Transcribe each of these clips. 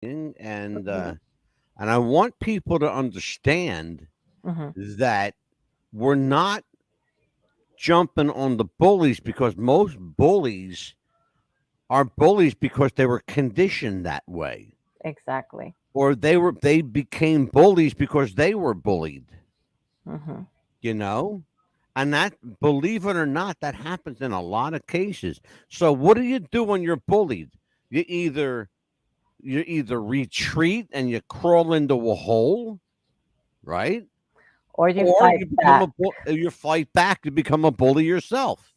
and Mhm. I want people to understand Mhm. that we're not jumping on the bullies because most bullies are bullies because they were conditioned that way, Exactly. or they became bullies because they were bullied. Mhm. You know, and that, believe it or not, that happens in a lot of cases. So what do you do when you're bullied? You either you either retreat and you crawl into a hole, right? Or you Or fight you become back. you fight back to become a bully yourself.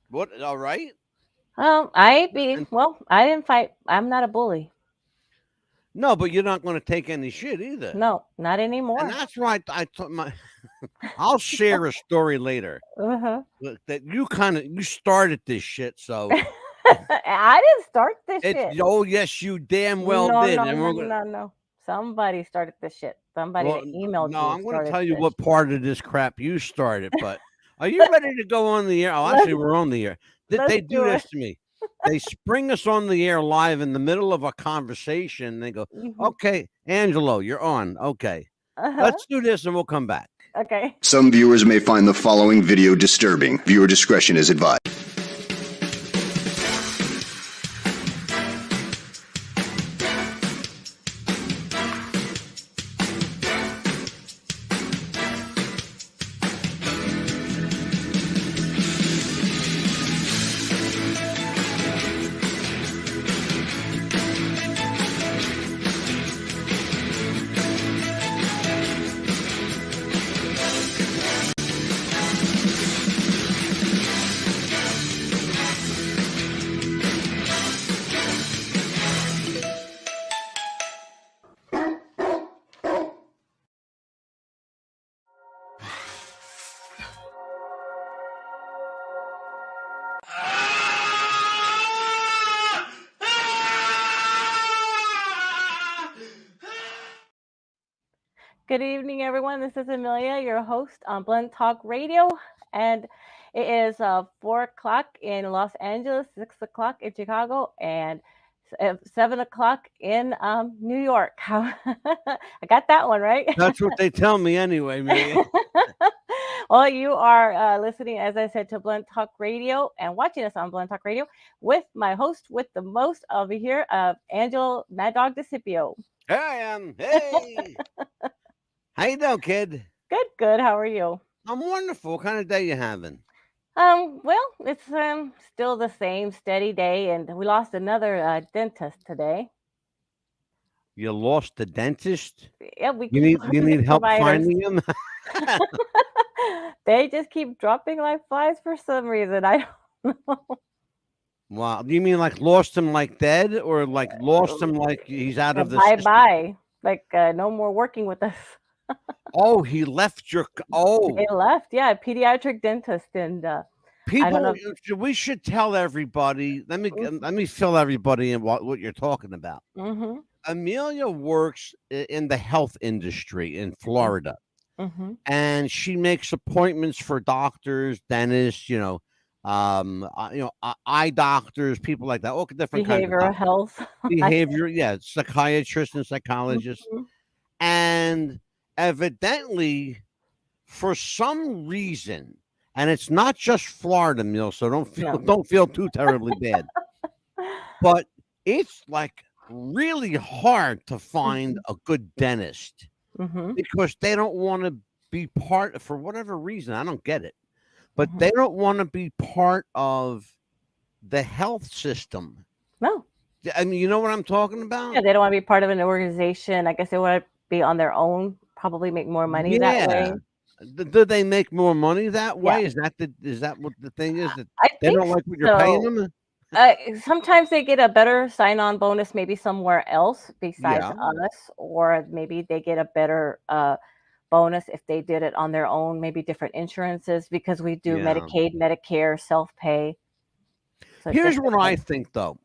What? All right. And I didn't fight. I'm not a bully. no, but you're not going to take any shit either. No, not And anymore. that's right. I told my. I'll share a story later. Uh-huh. Look, that you started this shit, so I didn't start this it's, shit. oh yes, you damn well No, did, no, and no, we're gonna. no, no. Somebody started this shit. Somebody Well, that emailed no, you I'm going to started tell you this what shit. part of this crap you started. But are you ready to go on the air? Oh, Let's actually, we're on the air. let's They do do it. this to me. They spring us on the air live in the middle of a conversation. They go, Mhm. "Okay, Angelo, you're on. Okay, Uh-huh. let's do this, and we'll come back." Okay. Some viewers may find the following video disturbing. Viewer discretion is advised. Good evening, everyone. This is Amelia, your host on Blunt Talk Radio, and it is 4 o'clock in Los Angeles, 6 o'clock in Chicago, and 7 o'clock in New York. I got that one right. That's what they tell me anyway, Amelia. Well, you are listening, as I said, to Blunt Talk Radio and watching us on Blunt Talk Radio with my host with the most over here, Angelo Mad Dog DeCipio. Here I am. Hey, how you doing, kid? Good, good. How are you? I'm wonderful. What kind of day you having? Well, it's still the same steady day, and we lost another dentist today. You lost the dentist. Yeah, we You keep need losing help providers. finding him. They just keep dropping like flies for some reason. I don't know. Wow. Do you mean like lost him like dead, or like lost him like he's out of the Bye system? bye. Like no more working with us. Oh, he left your. They Oh, left. Yeah, pediatric dentist, and I don't people. know. We should tell everybody. Let me fill everybody in what you're talking about. Mm-hmm. Amelia works in the health industry in Florida, Mm-hmm. and she makes appointments for doctors, dentists, eye doctors, people like that, all different kinds of Behavioral doctors, health. behavior, yeah, psychiatrists and psychologists, Mhm. and evidently, for some reason, and it's not just Florida, Mill, so No. don't feel too terribly bad, but it's like really hard to find a good dentist Mm-hmm. because they don't want to be part, for whatever reason. I don't get it, but Mm-hmm. they don't want to be part of the health system. No. I mean, you know what I'm talking Yeah, about? they don't want to be part of an organization. I guess they want to be on their own, probably make more money that Yeah. way. Do they make more money that Yeah, way? Is that what the thing is, that I they think don't like what you're paying so. them? Uh, Sometimes they get a better sign-on bonus maybe somewhere else besides Yeah. us, or maybe they get a better bonus if they did it on their own, maybe different insurances because we do Yeah. Medicaid, Medicare, self-pay. So it Here's just what I depends. think though.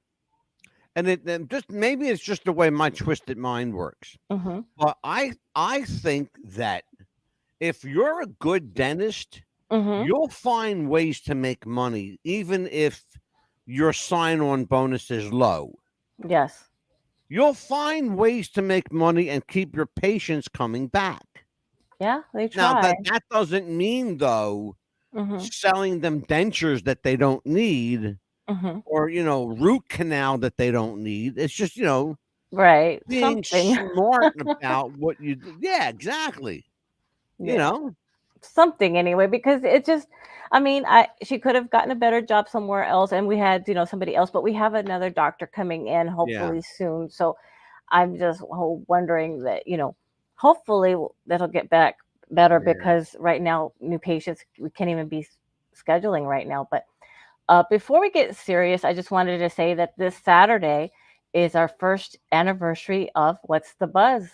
And just maybe it's just the way my twisted mind works. Mm-hmm. But I think that if you're a good dentist, Mm-hmm. you'll find ways to make money even if your sign-on bonus is low. Yes. you'll find ways to make money and keep your patients coming back. Yeah, they Now, try. that doesn't mean, though, Mm-hmm. selling them dentures that they don't need Mm-hmm. or, root canal that they don't need. It's just, Right. being Something. smart about what you do. Yeah, exactly. You Yeah. know? Something anyway, because it just, I mean, I she could have gotten a better job somewhere else, and we had, somebody else, but we have another doctor coming in Yeah. hopefully soon. So I'm just wondering that, hopefully that'll get back better, Yeah. because right now new patients we can't even be scheduling right now. But before we get serious, I just wanted to say that this Saturday is our first anniversary of What's the Buzz.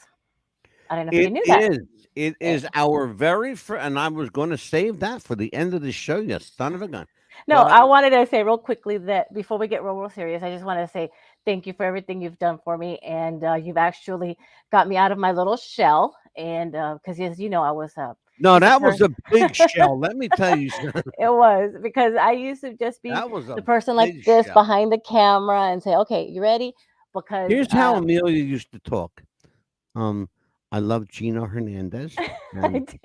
I don't know if you It knew that. is. It Eh, is our very first, and I was going to save that for the end of the show, you son of a gun. No, But I wanted to say real quickly that before we get real serious, I just want to say thank you for everything you've done for me, and you've actually got me out of my little shell. And because, as you know, I was no, just a that was person. a big shell. Let me tell you, son, It was because I used to just be that was a the person like big this shell. behind the camera and say, "Okay, you ready?" Because Here's how Amelia used to talk. Um, I love Gino Hernandez, I and did,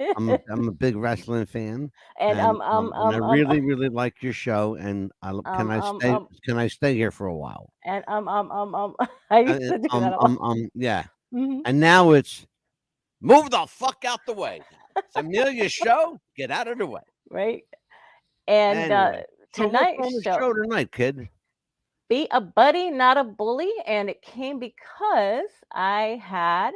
I'm a big wrestling fan, and and I really really like your show. And um um um can I stay here for a while? and I used to do that a lot. Yeah. Hmm. And now it's move the fuck out the way. It's Amelia's show. Get out of the way. Right. And Anyway, so what's on tonight's the show, show tonight, kid? be a buddy, not a bully. And it came because I had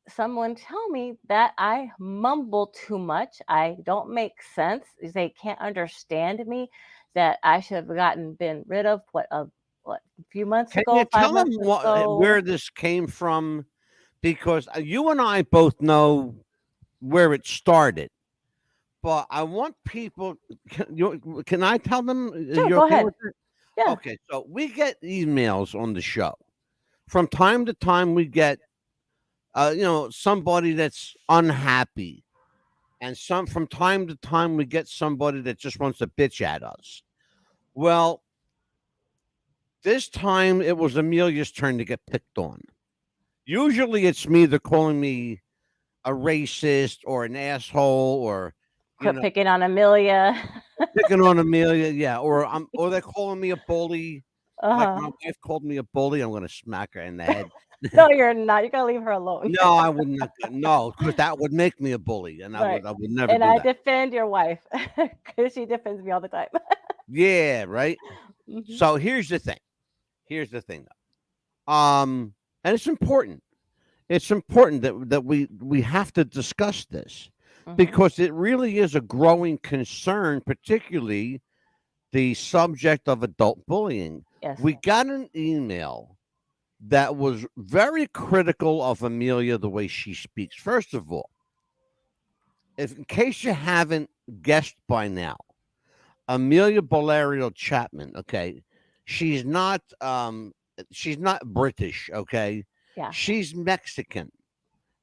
someone tell me that I mumble too much. I don't make sense. They can't understand me. That I should have been rid of what a few months Can you ago, five tell them months where ago. this came from? Because you and I both know where it started. But I want people. Can I tell them? Sure, You go okay ahead. with that? Yeah, Okay, so we get emails on the show from time to time. We get, somebody that's unhappy, and some from time to time we get somebody that just wants to bitch at us. Well, this time it was Amelia's turn to get picked on. Usually it's me. They're calling me a racist or an asshole or you quit know picking on Amelia. picking on Amelia, yeah, or they're calling me a bully. Like Uh-huh. my wife called me a bully. I'm gonna smack her in the head. No, you're not. You gotta leave her alone. No, I would not. No, because that would make me a bully, and Right. I would never And do I that. defend your wife because she defends me all the time. Yeah, right. Hmm. So here's the thing. Here's the thing, though. And it's important. It's important that we have to discuss this Hmm. because it really is a growing concern, particularly the subject of adult bullying. Yes. We got an email that was very critical of Amelia the way she speaks. First of all, if in case you haven't guessed by now, Amelia Bolario Chapman, okay, she's not she's not British, okay? Yeah. She's Mexican.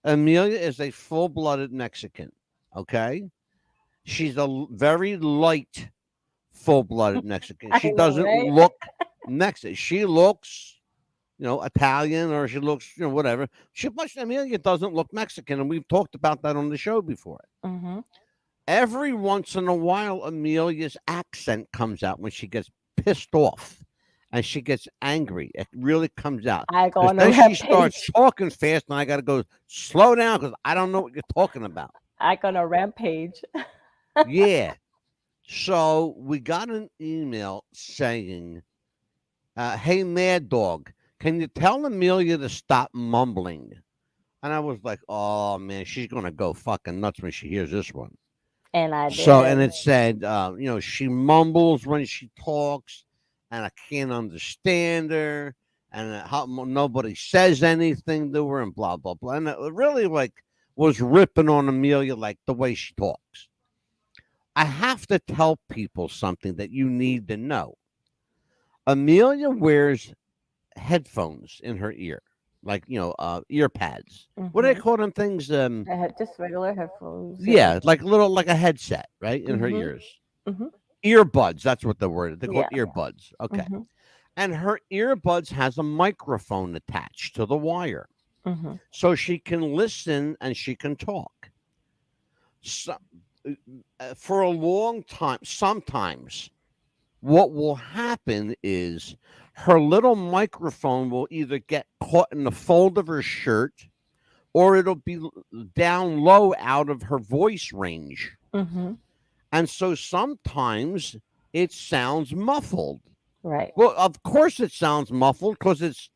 Amelia is a full-blooded Mexican, okay? She's a very light full-blooded Mexican. I She know, doesn't right? look Mexican. She looks, Italian or she looks, whatever. But Amelia doesn't look Mexican, and we've talked about that on the show before. Hmm. Every once in a while, Amelia's accent comes out when she gets pissed off and she gets angry. It really comes out I go because on a then she starts rampage. talking fast, and I got to go slow down because I don't know what you're talking about. I go on a rampage. Yeah. So we got an email saying, "Hey, Mad Dog, can you tell Amelia to stop mumbling?" And I was like, "Oh man, she's gonna go fucking nuts when she hears this one." And I So, and did. it said, she mumbles when she talks, and I can't understand her, and nobody says anything to her, and blah blah blah. And it really was ripping on Amelia like the way she talks. I have to tell people something that you need to know. Amelia wears headphones in her ear, like ear pads. What do they Hmm. call them things? I had just regular headphones. Yeah. Yeah, like a headset, right in her Hmm. ears. Hmm. Earbuds. That's what the word. They call Yeah. it earbuds. Okay. Hmm. and her earbuds has a microphone attached to the wire, Mm-hmm. so she can listen and she can talk. So, for a long time, sometimes what will happen is her little microphone will either get caught in the fold of her shirt or it'll be down low out of her voice range. Mm-hmm. And so sometimes it sounds muffled. Right. Well, of course it sounds muffled because it's,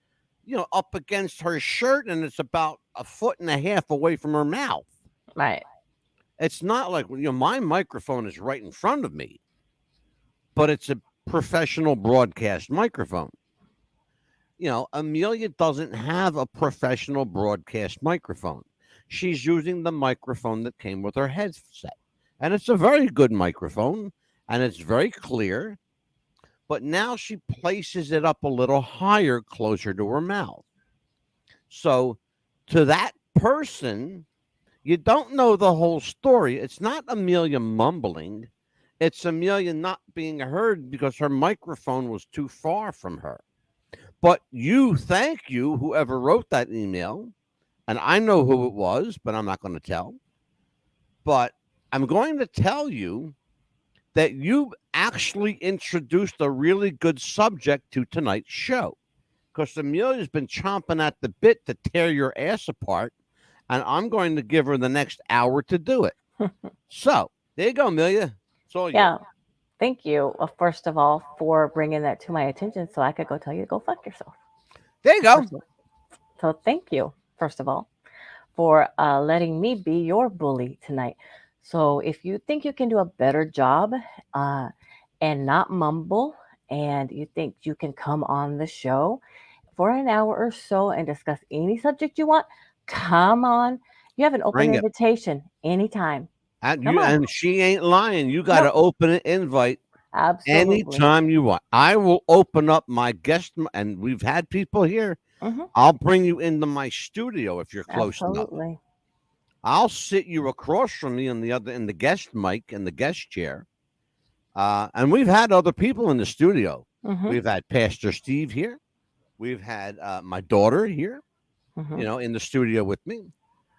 up against her shirt and it's about a foot and a half away from her mouth. Right. It's not like, my microphone is right in front of me, but it's a professional broadcast microphone. Amelia doesn't have a professional broadcast microphone. She's using the microphone that came with her headset. And it's a very good microphone and it's very clear. But now she places it up a little higher, closer to her mouth. So to that person, you don't know the whole story. It's not Amelia mumbling. It's Amelia not being heard because her microphone was too far from her. But thank you, whoever wrote that email. And I know who it was, but I'm not going to tell. But I'm going to tell you that you actually introduced a really good subject to tonight's show. Because Amelia's been chomping at the bit to tear your ass apart. And I'm going to give her the next hour to do it. So there you go, Amelia. It's all Yeah. you. Thank you, first of all, for bringing that to my attention so I could go tell you to go fuck yourself. There you go. First of all. So thank you, first of all, for letting me be your bully tonight. So if you think you can do a better job uh, and not mumble, and you think you can come on the show for an hour or so and discuss any subject you want, come on. You have an open Bring it. invitation anytime. And Come on. and she ain't lying. You got to Nope. open an invite Absolutely. anytime you want. I will open up my guest, and we've had people here. Mm-hmm. I'll bring you into my studio if you're close enough. Absolutely. I'll sit you across from me in the guest mic in the guest chair. And we've had other people in the studio. Mm-hmm. We've had Pastor Steve here. We've had my daughter here, Mm-hmm. in the studio with me.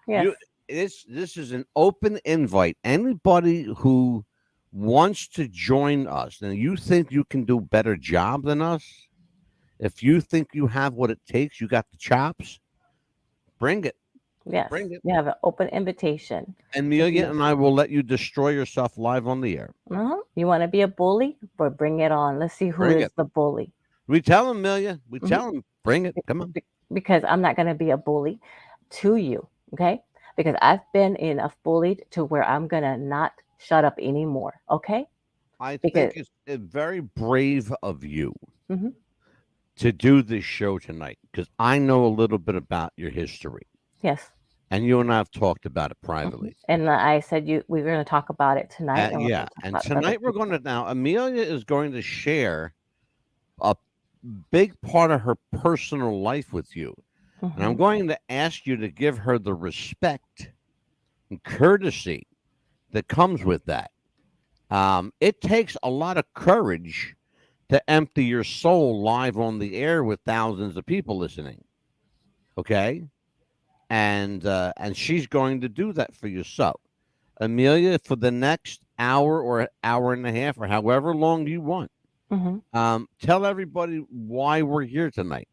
Yes. This is an open invite. Anybody who wants to join us, and you think you can do a better job than us, if you think you have what it takes, you got the chops, bring it. Yes. Bring it. You have an open invitation. Amelia and I will let you destroy yourself live on the air. You want to be a bully? But bring it on. Let's see who Bring is it. the bully. We tell him, Amelia. We tell him, bring it. Come on. Because I'm not going to be a bully to you, okay? Because I've been enough bullied to where I'm going to not shut up anymore, okay? I Because- think it's very brave of you Mhm. to do this show tonight because I know a little bit about your history. Yes. And you and I have talked about it privately. And I said we were going to talk about it tonight. And we're Yeah. gonna talk And about other tonight we're people. going to now, Amelia is going to share a big part of her personal life with you. And I'm Mhm. going to ask you to give her the respect and courtesy that comes with that. It takes a lot of courage to empty your soul live on the air with thousands of people listening. Okay? And she's going to do that for you. So, Amelia, for the next hour or hour and a half or however long you want, Mhm. tell everybody why we're here tonight.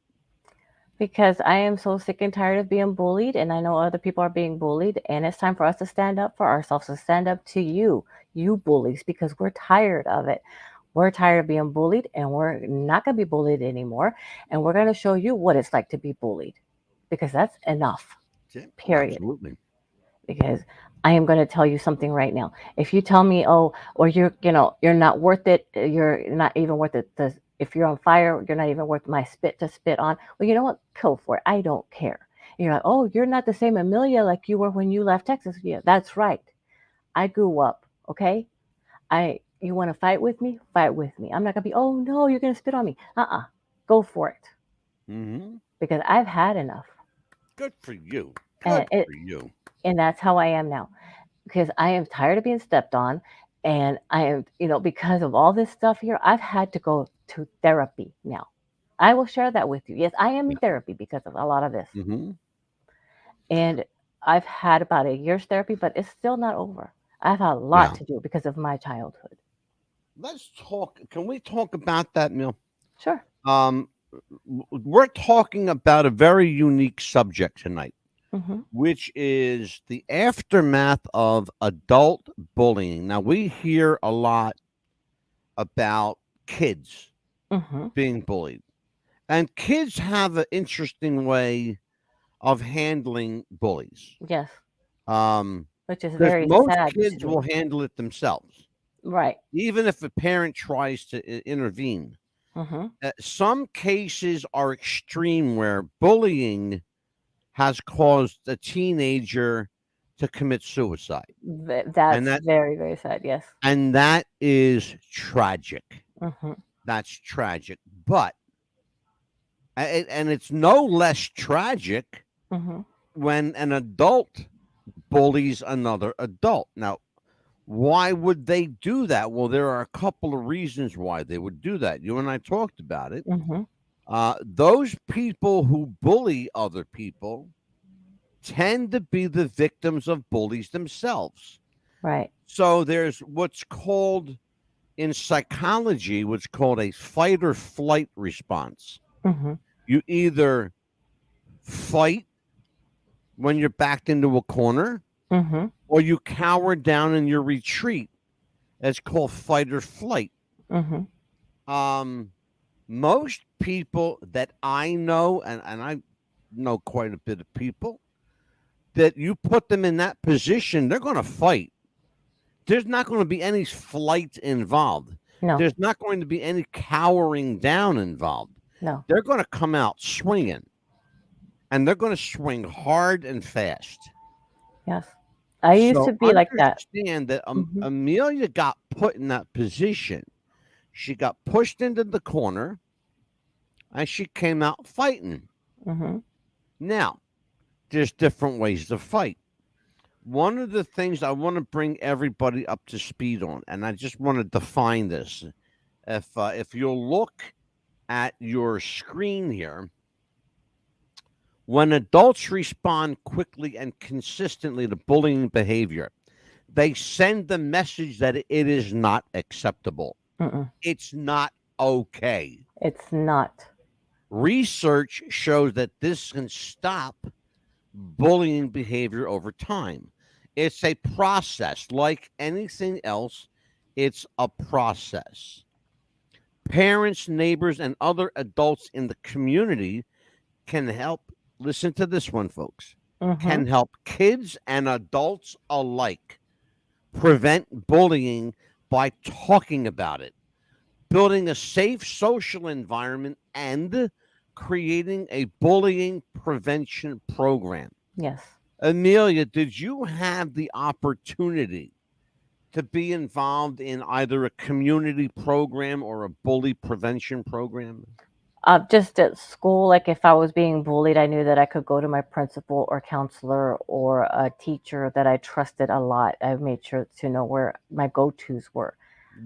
Because I am so sick and tired of being bullied, and I know other people are being bullied, and it's time for us to stand up for ourselves, to stand up to you bullies, because we're tired of it. We're tired of being bullied, and we're not going to be bullied anymore. And we're going to show you what it's like to be bullied, because that's enough. Period. Absolutely. Because I am going to tell you something right now. If you tell me, or you're not worth it, you're not even worth it. If you're on fire, you're not even worth my spit to spit on. Well, you know what? Go for it. I don't care. You're like, oh, you're not the same Amelia like you were when you left Texas. Yeah, that's right. I grew up. Okay. You want to fight with me? Fight with me. I'm not gonna be. Oh no, you're gonna spit on me. Go for it. Mm-hmm. Because I've had enough. Good for you. And Good for you. And that's how I am now. Because I am tired of being stepped on. And I am, because of all this stuff here, I've had to go to therapy now. I will share that with you. Yes, I am in therapy because of a lot of this. Mm-hmm. And I've had about a year's therapy, but it's still not over. I've had a lot Yeah. to do because of my childhood. Let's talk. Can we talk about that, Mill? Sure. Um, we're talking about a very unique subject tonight, Mm-hmm. which is the aftermath of adult bullying. Now, we hear a lot about kids Mm-hmm. being bullied, and kids have an interesting way of handling bullies. Yes. Um, Which is because very most sad kids too. will handle it themselves, Right. even if a parent tries to intervene. Mm-hmm. Some cases are extreme where bullying has caused a teenager to commit suicide, and That's that very, very sad. Yes. and that is tragic. Mm-hmm. That's tragic, but and it's no less tragic Mm-hmm. when an adult bullies another adult. Now, why would they do that? Well, there are a couple of reasons why they would do that. You and I talked about it. Mm-hmm. Those people who bully other people tend to be the victims of bullies themselves. Right. So there's what's called in psychology, what's called a fight or flight response. Mm-hmm. You either fight when you're backed into a corner, Mm-hmm. or you cower down and you retreat. That's called fight or flight. Mm-hmm. Um, most people that I know, and I know quite a bit of people, that you put them in that position, they're going to fight. There's not going to be any flight involved. No. There's not going to be any cowering down involved. No. They're going to come out swinging, and they're going to swing hard and fast. Yes. I used to So be like that. understand that Mm-hmm. Amelia got put in that position. She got pushed into the corner, and she came out fighting. Mm-hmm. Now, there's different ways to fight. One of the things I want to bring everybody up to speed on, and I just want to define this. If you'll look at your screen here, when adults respond quickly and consistently to bullying behavior, they send the message that it is not acceptable. Mm-mm. It's not okay. It's not. Research shows that this can stop bullying behavior over time. It's a process. Like anything else, it's a process. Parents, neighbors, and other adults in the community can help. Listen to this one, folks. Mm-hmm. Can help kids and adults alike prevent bullying by talking about it, building a safe social environment, and creating a bullying prevention program. Yes. Amelia, did you have the opportunity to be involved in either a community program or a bully prevention program? Just at school, like if I was being bullied, I knew that I could go to my principal or counselor or a teacher that I trusted a lot. I made sure to know where my go-tos were.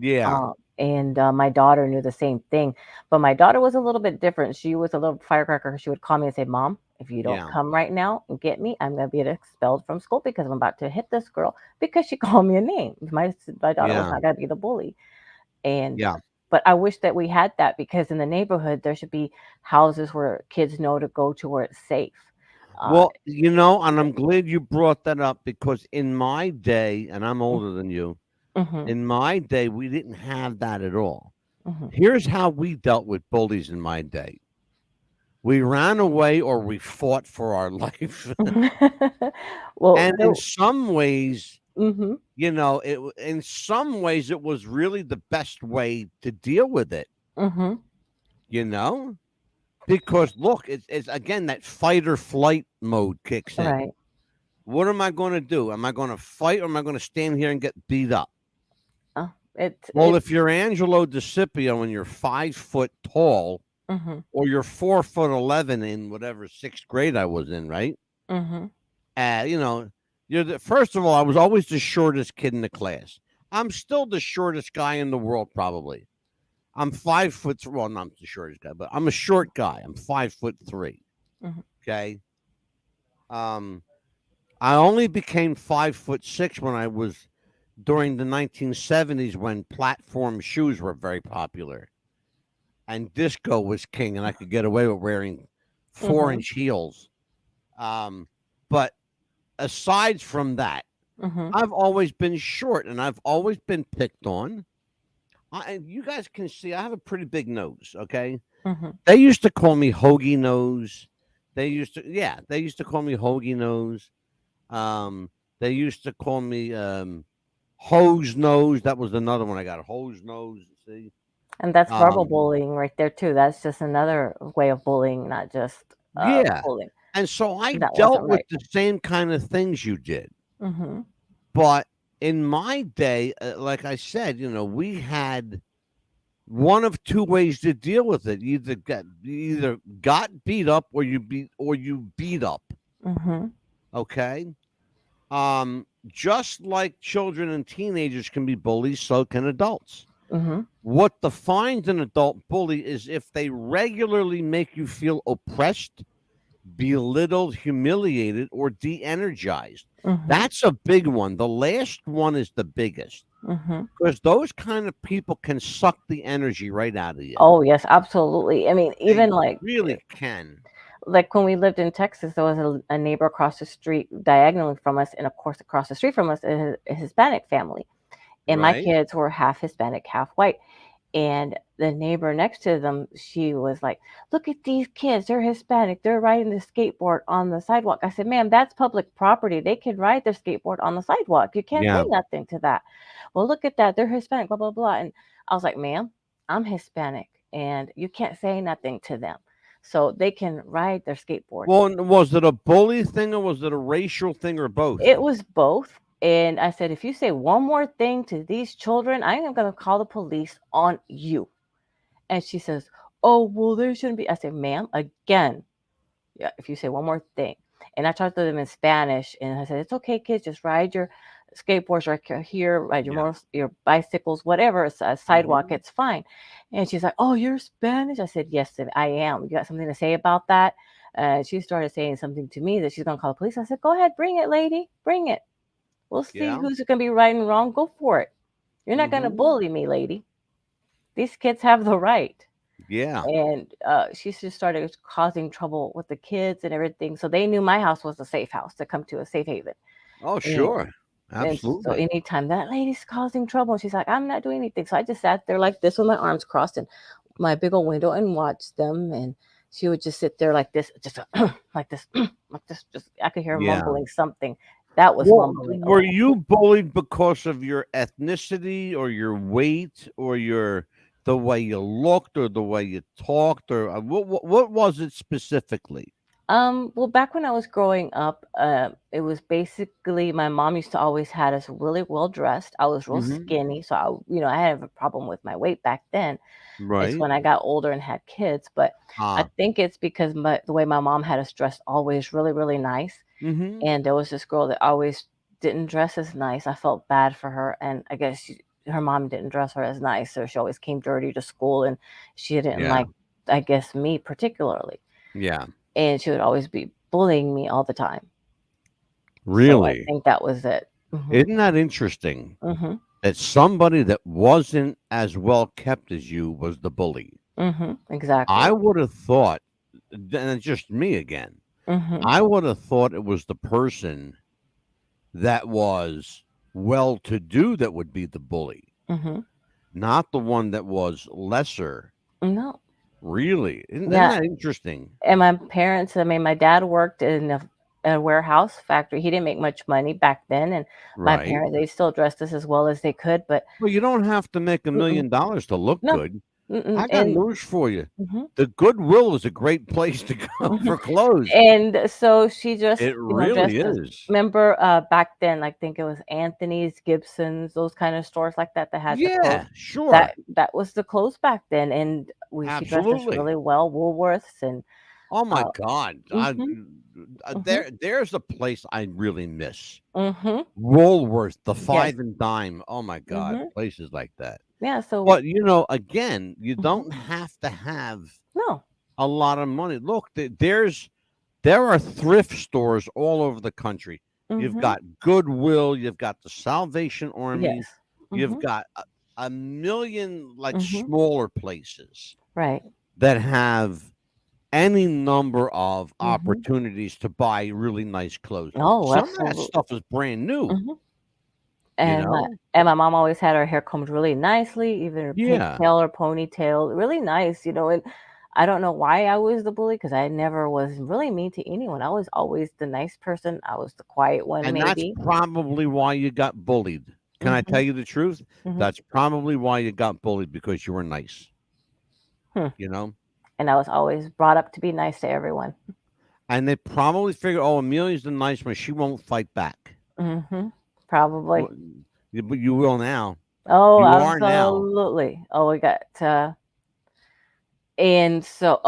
Yeah, And my daughter knew the same thing, but my daughter was a little bit different. She was a little firecracker. She would call me and say, "Mom, if you don't yeah, come right now and get me, I'm going to be expelled from school because I'm about to hit this girl because she called me a name." My daughter was yeah, not going to be the bully. And yeah. but I wish that we had that because in the neighborhood there should be houses where kids know to go to where it's safe. Uh, Well, and I'm glad you brought that up because in my day, and I'm older than you, mm-hmm, in my day, we didn't have that at all. mm-hmm. Here's how we dealt with bullies in my day. We ran away or we fought for our life. Well, And in some ways, mm-hmm, in some ways it was really the best way to deal with it, mm-hmm, you know? Because look, it's again that fight or flight mode kicks in. right. What am I going to do? Am I going to fight or am I going to stand here and get beat up? Well, if It's you're Angelo DeCipio and you're 5 foot tall, mm-hmm, or you're 4'11" in whatever sixth grade I was in, right? mm-hmm, You know, first of all, I was always the shortest kid in the class. I'm still the shortest guy in the world, probably. I'm 5 foot. Well, not the shortest guy, but I'm a short guy. I'm 5'3". Mhm. Okay. Um, I only became 5'6" when I was during the 1970s when platform shoes were very popular and disco was king, and I could get away with wearing four Mhm. inch heels. But aside from that, Mhm. I've always been short and I've always been picked on. You guys can see I have a pretty big nose. Okay. Mhm. They used to call me hoagie nose. They used to call me hoagie nose. Um, they used to call me hose nose. That was another one I got. Hose nose. See, And that's verbal um, bullying right there too. That's just another way of bullying, not just yeah. bullying. And so I That dealt wasn't with right. the same kind of things you did. Mhm. But in my day, like I said, we had one of two ways to deal with it. You either got beat up or you beat up. Mhm. Okay. Just like children and teenagers can be bullies, so can adults. Mhm. What defines an adult bully is if they regularly make you feel oppressed, belittled, humiliated, or de energized. Mhm. That's a big one. The last one is the biggest Mhm. because those kind of people can suck the energy right out of you. Oh yes, absolutely. I mean, They even really can. like when we lived in Texas, there was a neighbor across the street, diagonally from us, and of course across the street from us, a Hispanic family, and my Right? kids were half Hispanic, half white. And the neighbor next to them, she was like, "Look at these kids. They're Hispanic. They're riding the skateboard on the sidewalk." I said, "Ma'am, that's public property. They can ride their skateboard on the sidewalk. You can't say Yeah. nothing to that." "Well, look at that. They're Hispanic, blah, blah, blah." And I was like, "Ma'am, I'm Hispanic and you can't say nothing to them. So they can ride their skateboard." Well, was it a bully thing or was it a racial thing or both? It was both. And I said, "If you say one more thing to these children, I am going to call the police on you." And she says, "Oh, well, there shouldn't be." I said, "Ma'am, again, yeah, if you say one more thing." And I talked to them in Spanish, and I said, "It's okay, kids, just ride your skateboards right here, ride your Yeah. your bicycles, whatever, it's a sidewalk, Mhm. it's fine." And she's like, "Oh, you're Spanish?" I said, "Yes, I am. You got something to say about that?" She started saying something to me that she's going to call the police. I said, "Go ahead, bring it, lady, bring it. We'll see Yeah. who's going to be right and wrong. Go for it. You're not going to Mhm. bully me, lady. These kids have the right." Yeah. And she just started causing trouble with the kids and everything. So they knew my house was a safe house to come to, a safe haven. Oh, And, sure. and so Absolutely. anytime that lady's causing trouble, she's like, "I'm not doing anything." So I just sat there like this with my arms crossed and my big old window and watched them. And she would just sit there like this, just like this, like this. Just I could hear her Yeah. mumbling something. That was Well, mumbling. were Okay. you bullied because of your ethnicity or your weight or the way you looked or the way you talked or what was it specifically? Well, back when I was growing up, it was basically my mom used to always had us really well dressed. I was real Mhm. skinny, so I had a problem with my weight back then. It's Right. when I got older and had kids, but I Ah. think it's because the way my mom had us dressed always really, really nice. Mhm. And there was this girl that always didn't dress as nice. I felt bad for her, and I guess her mom didn't dress her as nice, so she always came dirty to school, and she didn't Yeah. like, I guess, me particularly, Yeah. and she would always be bullying me all the time. So I Really? think that was it. Mhm. Isn't that interesting Mhm. that somebody that wasn't as well kept as you was the bully? Mhm. I Exactly. would have thought, and it's just me again. Mhm. I would have thought it was the person that was well to do that would be the bully, Mhm. not the one that was lesser. No. Really? Isn't Yeah, that interesting? and my parents, I mean, my dad worked in a warehouse factory. He didn't make much money back then, and my Right. parents, they still dressed us as well as they could, but Well, you don't have to make a mm-mm, million dollars to look no, good. mm-mm, I got news for you. mhm, The Goodwill is a great place to go mhm. for clothes. And so she just, It really dressed us. is. Remember, back then, I think it was Anthony's, Gibson's, those kind of stores like that that had the clothes. Yeah, sure. That was the clothes back then, and she dressed us Absolutely. really well. Woolworths and Oh my uh, God. mhm, mhm, There's a place I really miss. mhm, Woolworth, the yes, five and dime. Oh my God. mhm. Places like that. Yeah. So But again, you mhm. don't have to have No. a lot of money. Look, there are thrift stores all over the country. You've Mhm. got Goodwill, you've got the Salvation Army, Yes. you've Mhm. got a million like Mhm. smaller places Right. that have any number of Mhm. opportunities to buy really nice clothes. Oh, Some of that absolutely. stuff is brand new, Mhm. you And my know? and my mom always had her hair combed really nicely, either Yeah. pigtail or ponytail, really nice, and I don't know why I was the bully because I never was really mean to anyone. I was always the nice person. I was the quiet one, And that's maybe. probably why you got bullied. Can I tell Mhm. you the truth? Mhm. That's probably why you got bullied because you were nice, Hmm. you know? And I was always brought up to be nice to everyone. And they probably figured, oh, Amelia's the nice one. She won't fight back. Mhm. Probably. Well, but you will now. Oh, You are now. absolutely. Oh, we got and so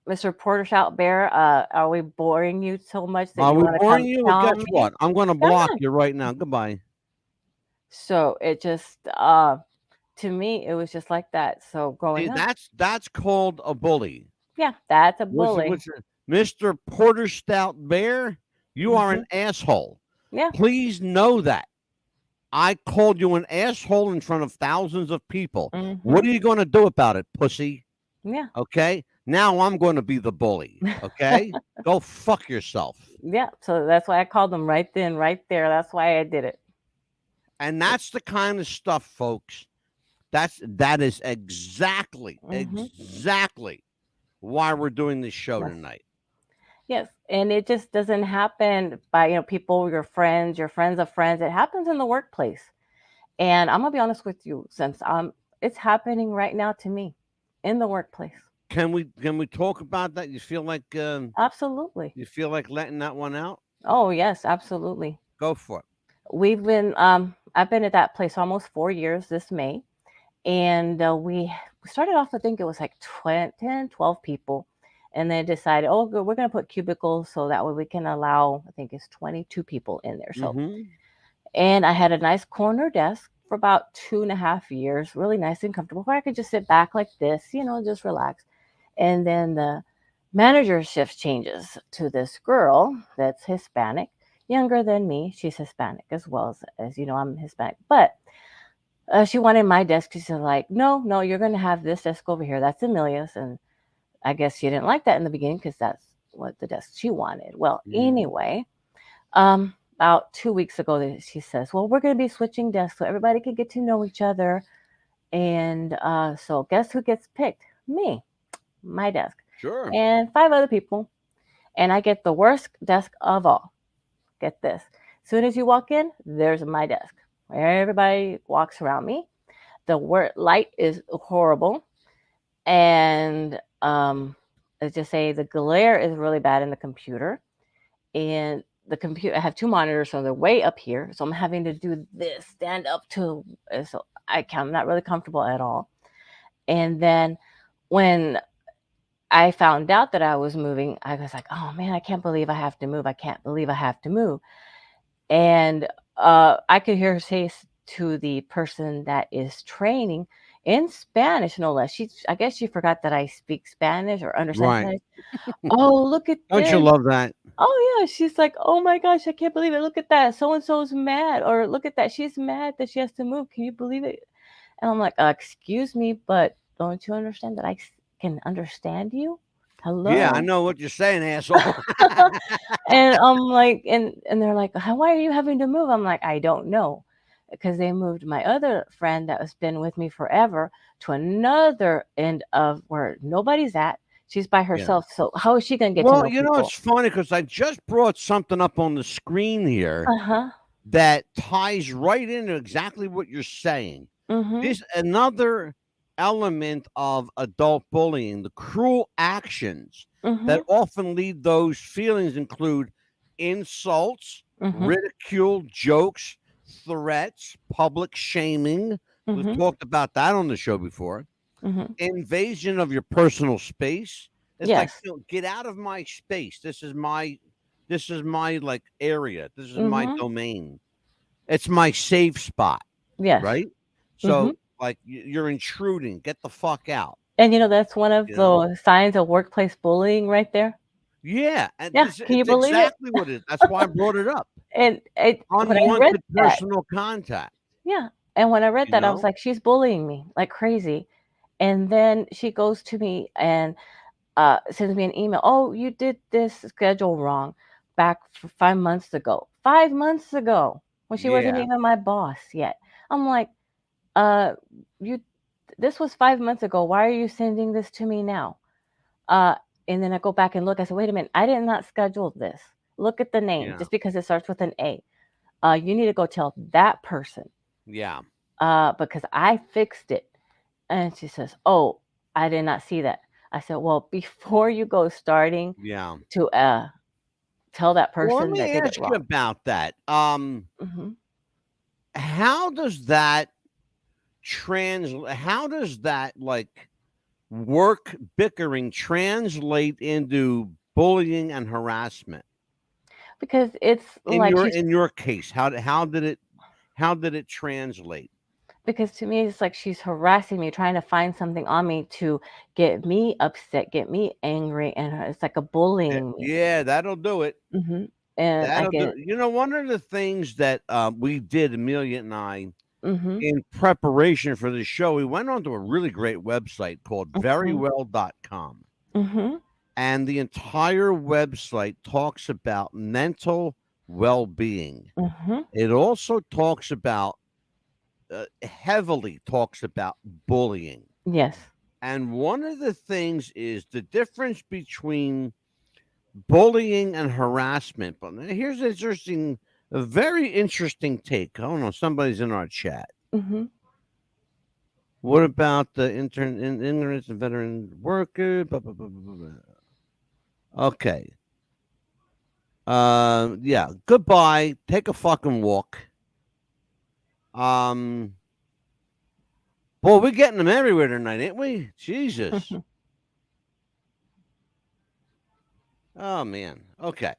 Mr. Porter Shout Bear, are we boring you so much that Are you we want to boring come you? Well, tell guess me? what? I'm going to Come block on. you right now. Goodbye. So it just to me it was just like that. So See, growing up, that's called a bully. yeah, that's a What's it? bully. What's it? Mr. Porter Stout Bear, you are an Hmm. asshole. Yeah. Please know that. I called you an asshole in front of thousands of people. What Hmm. are you going to do about it, pussy? Yeah. Okay. Now I'm going to be the bully. Okay. Go fuck yourself. Yeah. So that's why I called them right then, right there. That's why I did it. And that's the kind of stuff, folks. That is Hmm. exactly why we're doing this show Yes. tonight. Yes. And it just doesn't happen by people, your friends of friends. It happens in the workplace. And I'm gonna be honest with you, since it's happening right now to me in the workplace. Can we talk about that? Absolutely. You feel like letting that one out? Oh yes, absolutely. Go for it. I've been at that place almost 4 years this May, and we started off. I think it was like 20, 10, 12 people, and then decided, oh, good, we're gonna put cubicles so that way we can allow. I think it's 22 people in there. So, Mm-hmm. and I had a nice corner desk for about 2.5 years, really nice and comfortable, where I could just sit back like this, just relax. And then the manager shift changes to this girl that's Hispanic, younger than me. She's Hispanic as well as I'm Hispanic. But she wanted my desk. She's like, no, no, you're going to have this desk over here. That's Amelia's. And I guess she didn't like that in the beginning because that's what the desk she wanted. Well, Mm-hmm. anyway, about 2 weeks ago, she says, well, we're going to be switching desks so everybody can get to know each other. And so guess who gets picked? Me, my desk, Sure. and 5 other people. And I get the worst desk of all. Get this. As soon as you walk in, there's my desk. Everybody walks around me. The light is horrible. And let's just say the glare is really bad in the computer. And the computer, I have two monitors, so they're way up here. So I'm having to do this, stand up to, so I'm not really comfortable at all. And then when I found out that I was moving, I was like, oh man, I can't believe I have to move. I can't believe I have to move. And I could hear her say to the person that is training in Spanish, no less. I guess she forgot that I speak Spanish or understand Right. Spanish. Oh, look at Don't you this. love that? Oh yeah, she's like, oh my gosh, I can't believe it. Look at that. So and so's mad, or look at that. She's mad that she has to move. Can you believe it? And I'm like, excuse me, but don't you understand that I can understand you? Yeah, I Hello. know what you're saying, asshole. And I'm like, and they're like, why are you having to move? I'm like, I don't know, because they moved my other friend that has been with me forever to another end of where nobody's at. She's by Yeah. herself. So how is she gonna get to Well, know it's people? funny because I just brought something up on the screen here Uh-huh. that ties right into exactly what you're saying. Mm-hmm. This another element of adult bullying. The cruel actions that Mm-hmm. often lead those feelings include insults, Mm-hmm. ridicule, jokes, threats, public shaming. We've Mm-hmm. talked about that on the show before. Mm-hmm. Invasion of your personal space. It's like, Yes. get out of my space. This is my like area. This is my Mm-hmm. domain. It's my safe spot, Yes. right? Mhm. So, like, you're intruding. Get the fuck out. And that's one of You know? the signs of workplace bullying right there. Yeah, and Yeah, this can you it's believe it? exactly what it is. That's why I brought it up. And when I read Unwanted that, personal contact. yeah, and when I read You that, I was know? like, she's bullying me like crazy. And then she goes to me and sends me an email. Oh, you did this schedule wrong back 5 months ago. 5 months ago, when she wasn't Yeah, even my boss yet. I'm like, uh, you. This was 5 months ago. Why are you sending this to me now? Uh, and then I go back and look. I said, wait a minute. I did not schedule this. Look at the name. yeah, Just because it starts with an A. You need to go tell that person. yeah, Because I fixed it. And she says, oh, I did not see that. I said, well, before you go starting yeah. to tell that Well, let person that me did it ask you wrong. about that. Hmm. How does that how does that, like, work bickering translate into bullying and harassment? Because it's In like she's, your case, how did it translate? because to me, it's like she's harassing me, trying to find something on me to get me upset, get me angry. And it's like a bullying me. Yeah, that'll do it. Hmm. And I That'll do. get, You know, one of the things that we did, Amelia and I, hmm, in preparation for the show, we went onto a really great website called hmm, verywell.com. hmm, And the entire website talks about mental well being. hmm, It also talks about, heavily talks about bullying. yes. And one of the things is the difference between bullying and harassment. But here's an interesting, a very interesting take. I don't know, somebody's in our chat. Hmm. What about the immigrants and veteran workers? Blah, blah, blah, blah, blah. Okay. Yeah. Goodbye. Take a fucking walk. Um, Boy, we're getting them everywhere tonight, ain't we? Jesus. Oh man. Okay.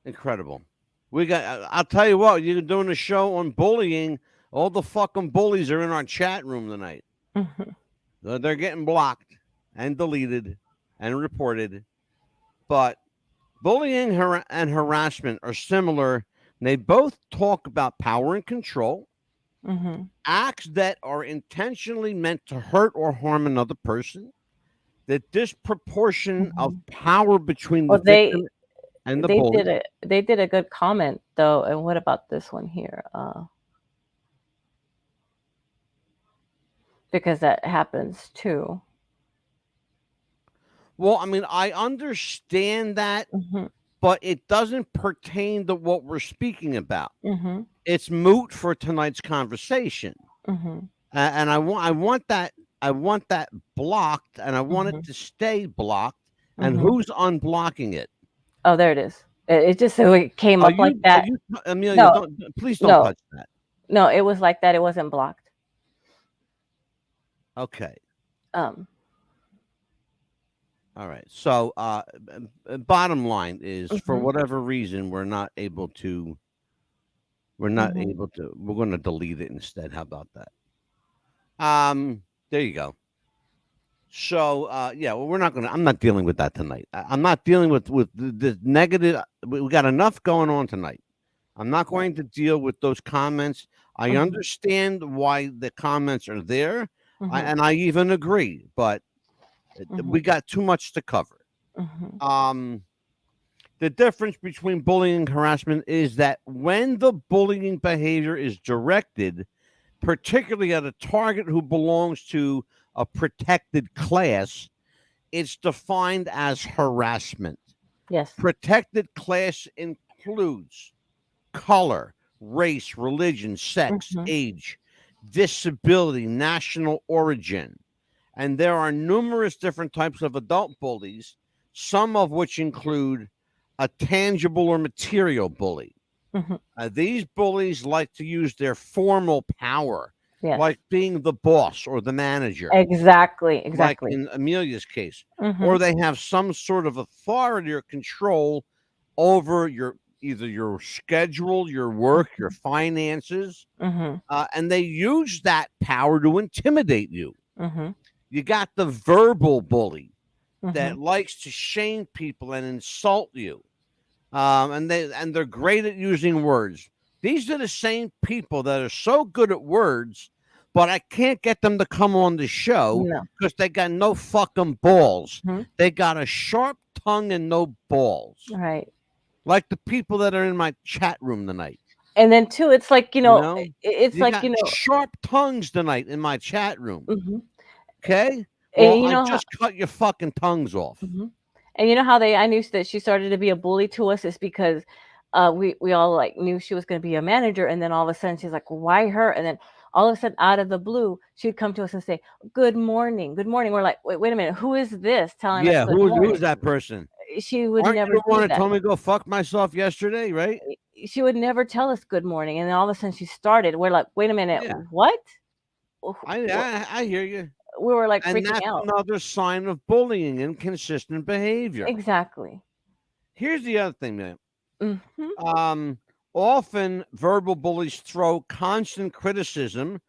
Incredible. We got. I'll tell you what. You're doing a show on bullying. All the fucking bullies are in our chat room tonight. Hmm. They're getting blocked and deleted and reported. But bullying and harassment are similar. They both talk about power and control, Hmm. acts that are intentionally meant to hurt or harm another person, the disproportion of Hmm. power between the Well, they victim and the they bully. did it. They did a good comment though. And what about this one here? Because that happens too. Well, I mean, I understand that, Hmm. but it doesn't pertain to what we're speaking about. Hmm. It's moot for tonight's conversation, Hmm. and I want that blocked, and I want it Hmm. to stay blocked. And Hmm. who's unblocking it? Oh, there it is. It just so it came up like Are that. you, Amelia? No, Don't, please don't no, touch that. no. It was like that. It wasn't blocked. Okay. Um. All right. So, bottom line is, for Hmm. whatever reason, we're not able to. We're not Hmm. able to. We're going to delete it instead. How about that? There you go. So, yeah, well, we're not going to. I'm not dealing with that tonight. I'm not dealing with the negative. We got enough going on tonight. I'm not Right. going to deal with those comments. I Hmm. understand why the comments are there, Hmm. and I even agree. But Hmm. we got too much to cover. Hmm. Um, the difference between bullying and harassment is that when the bullying behavior is directed, particularly at a target who belongs to a protected class, it's defined as harassment. Yes. Protected class includes color, race, religion, sex, Hmm. age, disability, national origin. And there are numerous different types of adult bullies, some of which include a tangible or material bully. Hmm. These bullies like to use their formal power, Yes. like being the boss or the manager, Exactly. like Exactly. in Amelia's case, Hmm. or they have some sort of authority or control over your either your schedule, your work, your finances, Mhm. and they use that power to intimidate you. Mhm. You got the verbal bully that Mhm. likes to shame people and insult you, and they're great at using words. These are the same people that are so good at words, but I can't get them to come on the show No. because they got no fucking balls. Mhm. They got a sharp tongue and no balls, Right. like the people that are in my chat room tonight. And then too, it's like, You know, it's you like, got sharp tongues tonight in my chat room. mhm. Okay, And well, you I know how just cut your fucking tongues off. mhm. And you know how I knew that she started to be a bully to us is because we all like knew she was going to be a manager, and then all of a sudden she's like, why her? And then all of a sudden out of the blue she'd come to us and say, good morning, good morning. We're like, wait a minute, who is this telling us Yeah, good who is morning? that person? She would Aren't you never the one do that that. told me to go fuck myself yesterday, right? She would never tell us good morning, and then all of a sudden she started. We're like, wait a minute, Yeah, what? I hear you. We were like And freaking that's out. another sign of bullying, inconsistent behavior. Exactly. Here's the other thing, man. Mhm. Um, Often verbal bullies throw constant criticism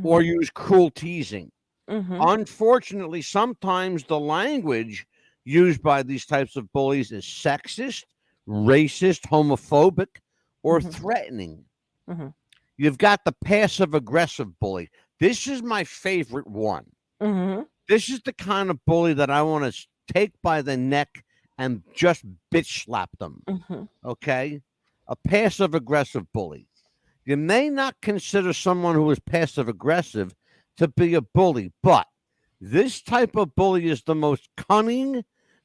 or Mhm. use cruel teasing. Mhm. Unfortunately, sometimes the language used by these types of bullies is sexist, racist, homophobic, or Mhm. threatening. Mhm. You've got the passive aggressive bully. This is my favorite one. Mhm. This is the kind of bully that I want to take by the neck and just bitch slap them. Mhm. Okay? A passive aggressive bully. You may not consider someone who is passive aggressive to be a bully, but this type of bully is the most cunning,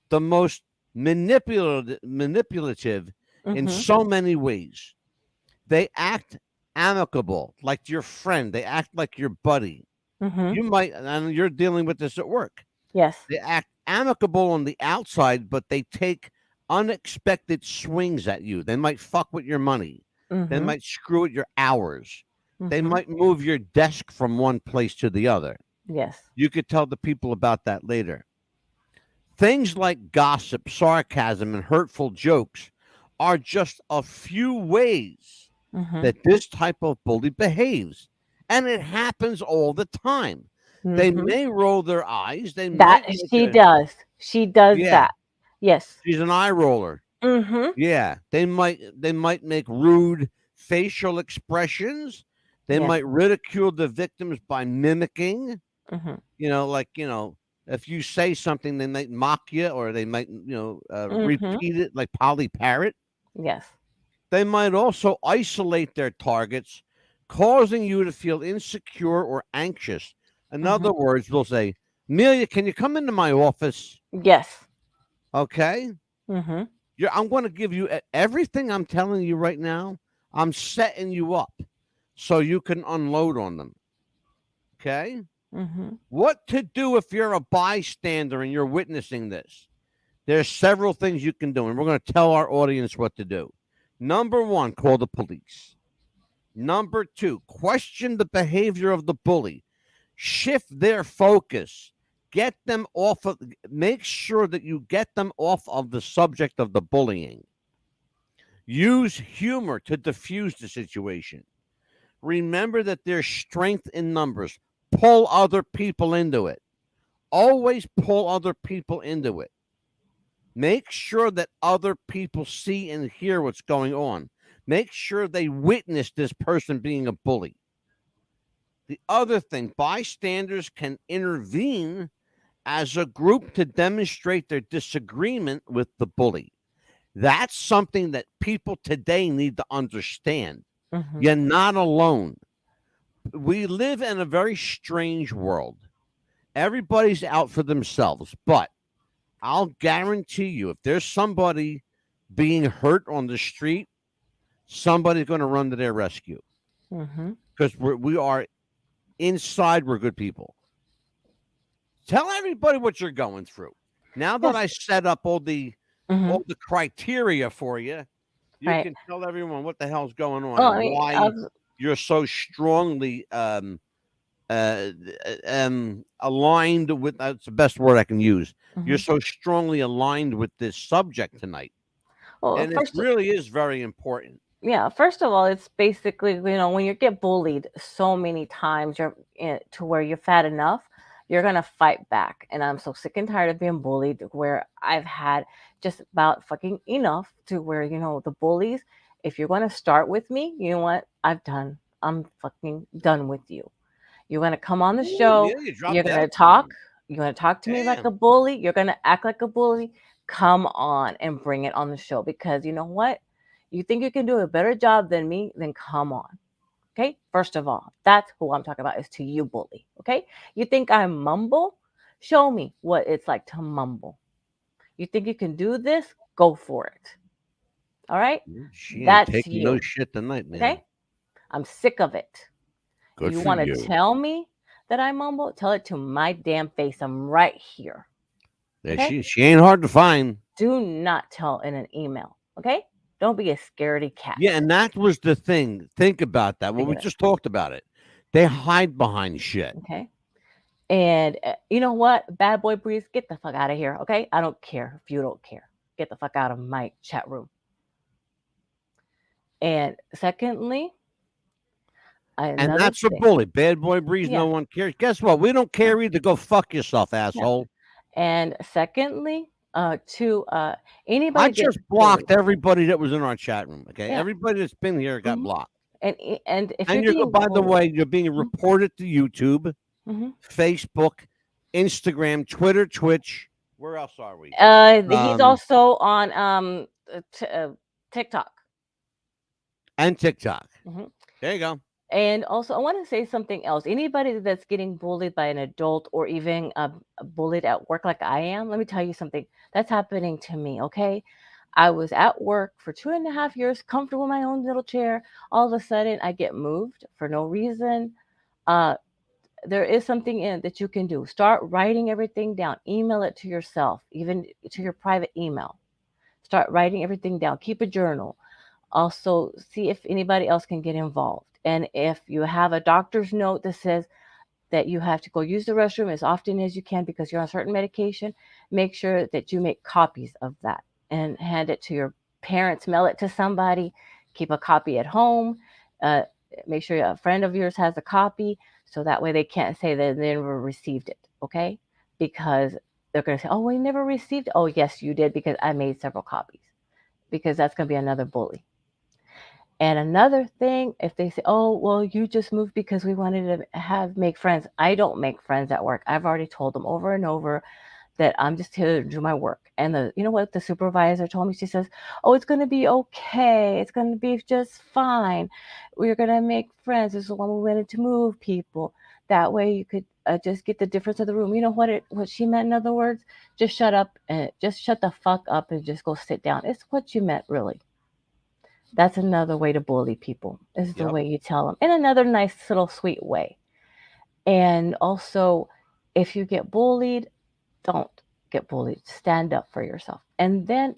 the most manipulative in Mhm. so many ways. They act amicable, like your friend. They act like your buddy. Mhm. You might, and you're dealing with this at work. Yes. They act amicable on the outside, but they take unexpected swings at you. They might fuck with your money. They Mhm. might screw with your hours. They Mhm. might move your desk from one place to the other. Yes. You could tell the people about that later. Things like gossip, sarcasm, and hurtful jokes are just a few ways Mhm. that this type of bully behaves. And it happens all the time. They Mhm. may roll their eyes. They That might make she a, does. She does yeah, that. Yes. she's an eye roller. Mhm. Yeah, they might make rude facial expressions. They Yes. might ridicule the victims by mimicking. Mhm. If you say something, they might mock you, or they might, Mhm. repeat it like Polly Parrot. Yes. They might also isolate their targets, causing you to feel insecure or anxious. In Mhm. other words, they'll say, Amelia, can you come into my office? Yes. Okay. Mhm. I'm going to give you everything I'm telling you right now. I'm setting you up so you can unload on them. Okay. Mhm. What to do if you're a bystander and you're witnessing this? There's several things you can do, and we're going to tell our audience what to do. Number one, call the police. Number two, question the behavior of the bully. Shift their focus. Get them off of, make sure that you get them off of the subject of the bullying. Use humor to diffuse the situation. Remember that there's strength in numbers. Pull other people into it. Always pull other people into it. Make sure that other people see and hear what's going on. Make sure they witness this person being a bully. The other thing, bystanders can intervene as a group to demonstrate their disagreement with the bully. That's something that people today need to understand. Mhm. You're not alone. We live in a very strange world. Everybody's out for themselves, but I'll guarantee you, if there's somebody being hurt on the street, somebody's going to run to their rescue Mhm. because we are inside. We're good people. Tell everybody what you're going through. Now that Yes. I set up all the Mhm. criteria for you, you Right. can tell everyone what the hell's going on Well, and I mean, why you're so strongly uh, aligned with. That's the best word I can use. You're mhm. so strongly aligned with this subject tonight. Well, And it first, really is very important. yeah, first of all, it's basically, when you get bullied so many times, to where you're fat enough, you're gonna fight back. And I'm so sick and tired of being bullied, where I've had just about fucking enough, to where, the bullies, if you're gonna start with me, you know what? I'm fucking done with you. You're gonna come on the Ooh, show, Amelia, drop you're that gonna bomb. talk, you're gonna talk to me like a Damn. bully, you're gonna act like a bully. Come on and bring it on the show, because you know what? You think you can do a better job than me? Then come on. Okay. First of all, that's who I'm talking about, is to you, bully. Okay. You think I mumble? Show me what it's like to mumble. You think you can do this? Go for it. All right. She ain't That's taking no you. shit tonight, Okay. man. I'm sick of it. Good You for want to you. tell me that I mumble? Tell it to my damn face. I'm right here. Yeah, Okay. she ain't hard to find. Do not tell in an email. Okay. Don't be a scaredy cat. Yeah, and that was the thing. Think about that. Well, Think we of it. just talked about it. They hide behind shit. Okay. And you know what? Bad boy Breeze, get the fuck out of here. Okay. I don't care if you don't care. Get the fuck out of my chat room. And secondly, And another that's a thing. bully. Bad boy Breeze, Yeah. no one cares. Guess what? We don't Yeah. care either. Go fuck yourself, Yeah. asshole. And secondly, to I anybody just get bullied. blocked everybody that was in our chat room. Okay. Yeah. Everybody that's been here got Mhm. blocked. And if And you're you're being by the bullied, way, you're being reported to YouTube, mhm. Facebook, Instagram, Twitter, Twitch. Where else are we? He's also on TikTok. And TikTok. Mhm. There you go. And also, I want to say something else. Anybody that's getting bullied by an adult, or even bullied at work like I am, let me tell you something. That's happening to me, okay? I was at work for 2.5 years, comfortable in my own little chair. All of a sudden, I get moved for no reason. Uh, there is something in that you can do. Start writing everything down. Email it to yourself, even to your private email. Start writing everything down. Keep a journal. Also, see if anybody else can get involved. And if you have a doctor's note that says that you have to go use the restroom as often as you can because you're on certain medication, make sure that you make copies of that and hand it to your parents, mail it to somebody, keep a copy at home. Uh, Make sure a friend of yours has a copy, so that way they can't say that they never received it, okay? Because they're going to say, oh, we never received it. Oh, yes, you did, because I made several copies, because that's going to be another bully. And another thing, if they say, "Oh, well, you just moved because we wanted to make friends," I don't make friends at work. I've already told them over and over that I'm just here to do my work. And you know what the supervisor told me? She says, "Oh, it's going to be okay. It's going to be just fine. We're going to make friends. This is when we wanted to move people. That way, you could just get the difference of the room." You know what she meant? In other words, just shut up and just shut the fuck up and just go sit down. It's what you meant, really. That's another way to bully people, is the Yep. way you tell them, in another nice little sweet way. And also, if you get bullied, don't get bullied. Stand up for yourself. And then,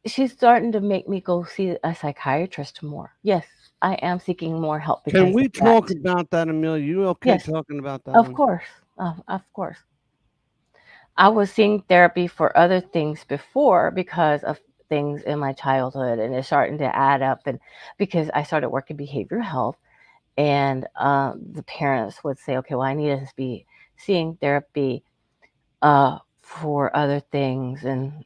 she's starting to make me go see a psychiatrist more. Yes, I am seeking more help Can because we of that. talk about that, Amelia? You okay Yes, talking about that of one? course. Of course. I was seeing therapy for other things before because of things in my childhood, and it's starting to add up. And because I started working behavioral health, and the parents would say, okay, well, I need to be seeing therapy for other things. And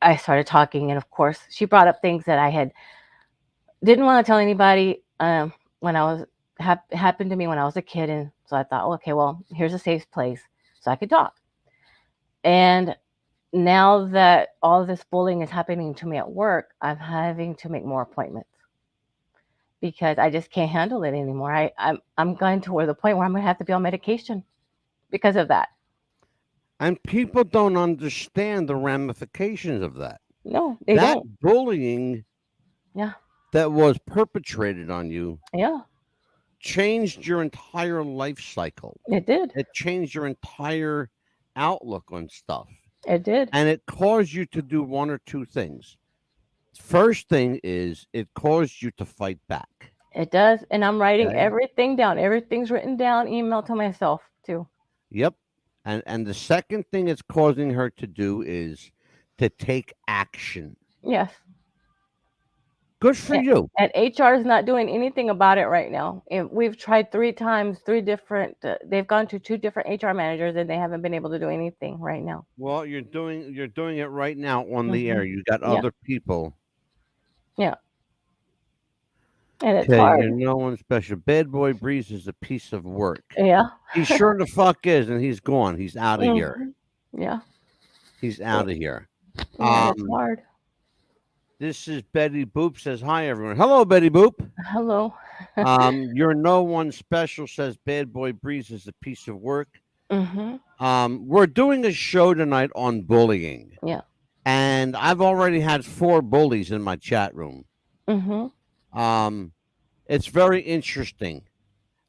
I started talking, and of course, she brought up things that I didn't want to tell anybody when I was happened to me when I was a kid. And so I thought, okay, well, here's a safe place so I could talk. And now that all this bullying is happening to me at work, I'm having to make more appointments because I just can't handle it anymore. I'm going to the point where I'm going to have to be on medication because of that. And people don't understand the ramifications of that. No, they That don't. bullying Yeah. that was perpetrated on you Yeah. changed your entire life cycle. It did. It changed your entire outlook on stuff. It did. And it caused you to do one or two things. First thing is it caused you to fight back. It does. And I'm writing Okay. everything down. Everything's written down, email to myself too. Yep. And the second thing it's causing her to do is to take action. Yes. Good for And, you. and HR is not doing anything about it right now. And we've tried 3 times, they've gone to 2 different HR managers and they haven't been able to do anything right now. Well, you're doing it right now on the Hmm. air. You got Yeah. other people. Yeah. And it's Okay, hard. you're no one special. Bad Boy Breeze is a piece of work. Yeah. He sure the fuck is, and he's gone. He's out of here. Hmm. Yeah. He's Yeah. out of here. Yeah. It's Um, hard. this is Betty Boop says hi everyone. Hello, Betty Boop. Hello. You're no one special says Bad Boy Breeze is a piece of work. Hmm. We're doing a show tonight on bullying, Yeah. and I've already had 4 bullies in my chat room. Hmm. It's very interesting.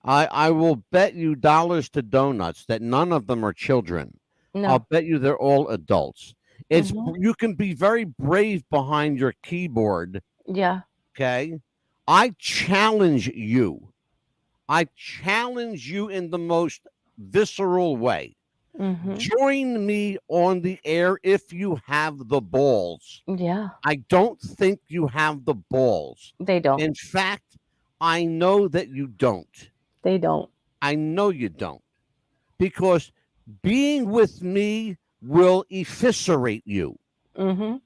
I will bet you dollars to donuts that none of them are children. I'll No. bet you they're all adults. Hmm. You can be very brave behind your keyboard, Yeah. okay? I challenge you. I challenge you in the most visceral way. Hmm. Join me on the air if you have the balls. Yeah. I don't think you have the balls. They don't. In fact, I know that you don't. They don't. I know you don't. Because being with me will eviscerate you. Hmm.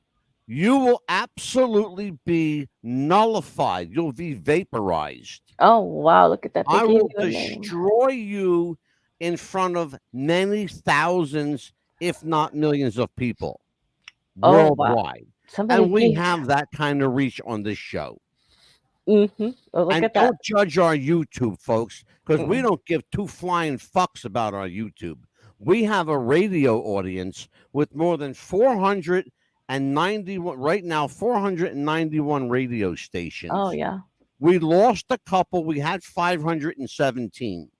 You will absolutely be nullified. You'll be vaporized. Oh wow! Look at that. They I gave will you a name. destroy you in front of many thousands, if not millions of people Oh wow! worldwide. Somebody And we gave. have that kind of reach on this show. Mm-hmm. Oh, look And at that. don't judge our YouTube, folks, because we Mm. don't give 2 flying fucks about our YouTube. We have a radio audience with more than 491, right now, 491 radio Oh stations. yeah. We lost a couple. We had 517.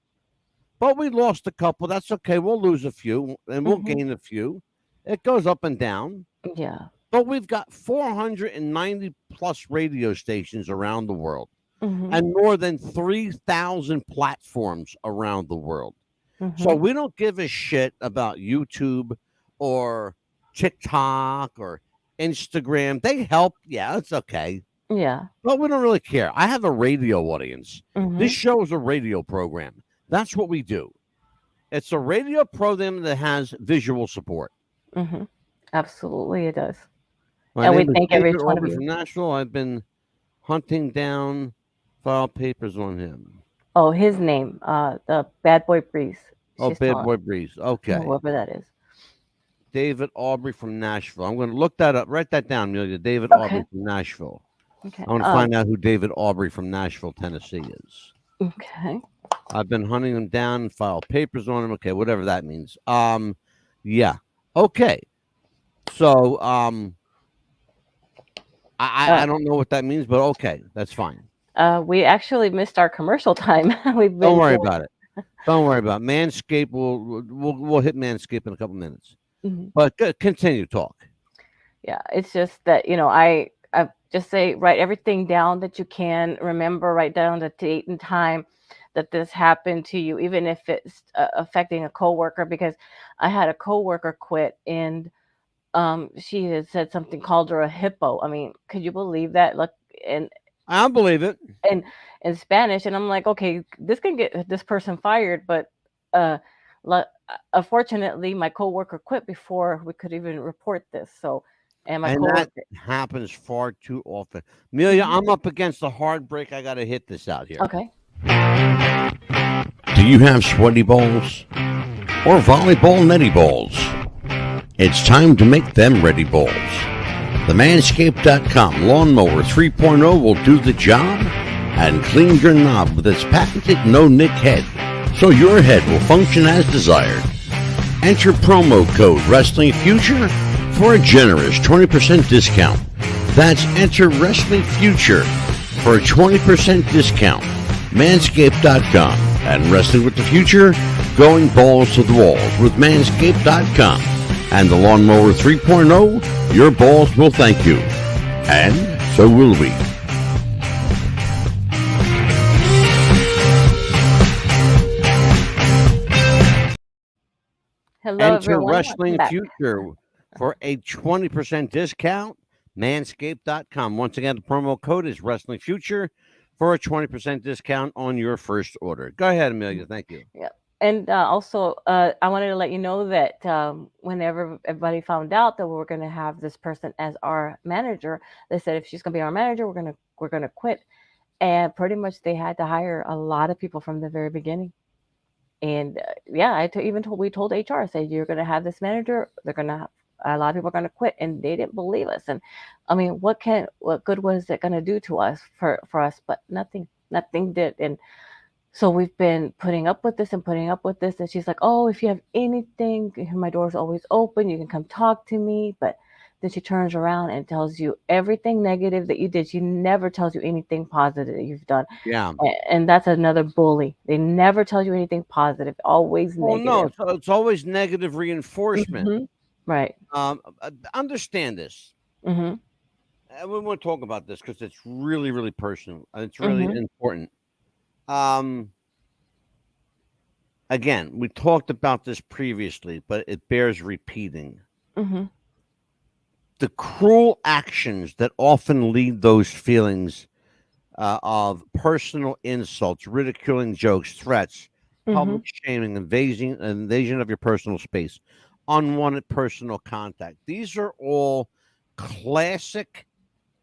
But we lost a couple. That's okay. We'll lose a few and we'll Hmm. gain a few. It goes up and down. Yeah. But we've got 490 plus radio stations around the world Hmm. and more than 3,000 platforms around the world. So Hmm. we don't give a shit about YouTube or TikTok or Instagram. They help. Yeah, it's okay. Yeah. But we don't really care. I have a radio audience. Hmm. This show is a radio program. That's what we do. It's a radio program that has visual support. Hmm. Absolutely, it does. My And we name is thank every David one of Aubrey you. from Nashville. I've been hunting down file papers on him. Oh, his name, the Bad Boy Breeze. Oh, She's Bad telling Boy Breeze. Okay. whoever that is. David Aubrey from Nashville. I'm going to look that up. Write that down, Amelia. David Okay. Aubrey from Nashville. Okay. I want to find out who David Aubrey from Nashville, Tennessee is. Okay. I've been hunting him down and filed papers on him. Okay, whatever that means. Yeah. Okay. So, I don't know what that means, but okay, that's fine. We actually missed our commercial time. We've been Don't worry doing- about it. Don't worry about it. Manscaped. We'll hit Manscaped in a couple minutes. Mhm. But continue talk. Yeah, it's just that I just say write everything down that you can remember. Write down the date and time that this happened to you, even if it's affecting a coworker. Because I had a coworker quit, and she had said something, called her a hippo. I mean, could you believe that? Look, and I believe it. in Spanish, and I'm like, okay, this can get this person fired, but unfortunately, my coworker quit before we could even report this. So, and my And coworker, that happens far too often. Amelia, Mhm. I'm up against a hard break. I got to hit this out here. okay, Do you have sweaty balls? Or volleyball netty balls? It's time to make them ready balls. The Manscaped.com Lawnmower 3.0 will do the job and clean your knob with its patented no-nick head, so your head will function as desired. Enter promo code Wrestling Future for a generous 20% discount. That's enter Wrestling Future for a 20% discount. Manscaped.com and Wrestling with the Future, going balls to the walls with Manscaped.com and the Lawnmower 3.0. Your balls will thank you, and so will we. hello Enter everyone. Wrestling Welcome back. Future for a 20% discount. Manscaped.com. Once again, the promo code is Wrestling Future for a 20% discount on your first order. Go ahead, Amelia. Thank you. Yeah. And also, I wanted to let you know that whenever everybody found out that we were going to have this person as our manager, they said if she's going to be our manager, we're gonna quit. And pretty much they had to hire a lot of people from the very beginning. And yeah, we told HR, I said, you're going to have this manager. A lot of people are going to quit, and they didn't believe us. And I mean, what good was it going to do to us for us? But nothing did. And so we've been putting up with this and putting up with this. And she's like, oh, if you have anything, my door's always open. You can come talk to me. But then she turns around and tells you everything negative that you did. She never tells you anything positive that you've done. Yeah. And that's another bully. They never tell you anything positive, always negative. No, it's always negative reinforcement. Mm-hmm. Right. Understand this. Mm-hmm. And we want to talk about this because it's really, really personal. It's really important. Again, we talked about this previously, but it bears repeating. Mm-hmm. The cruel actions that often lead those feelings of personal insults, ridiculing jokes, threats, public shaming, invasion of your personal space, unwanted personal contact. These are all classic,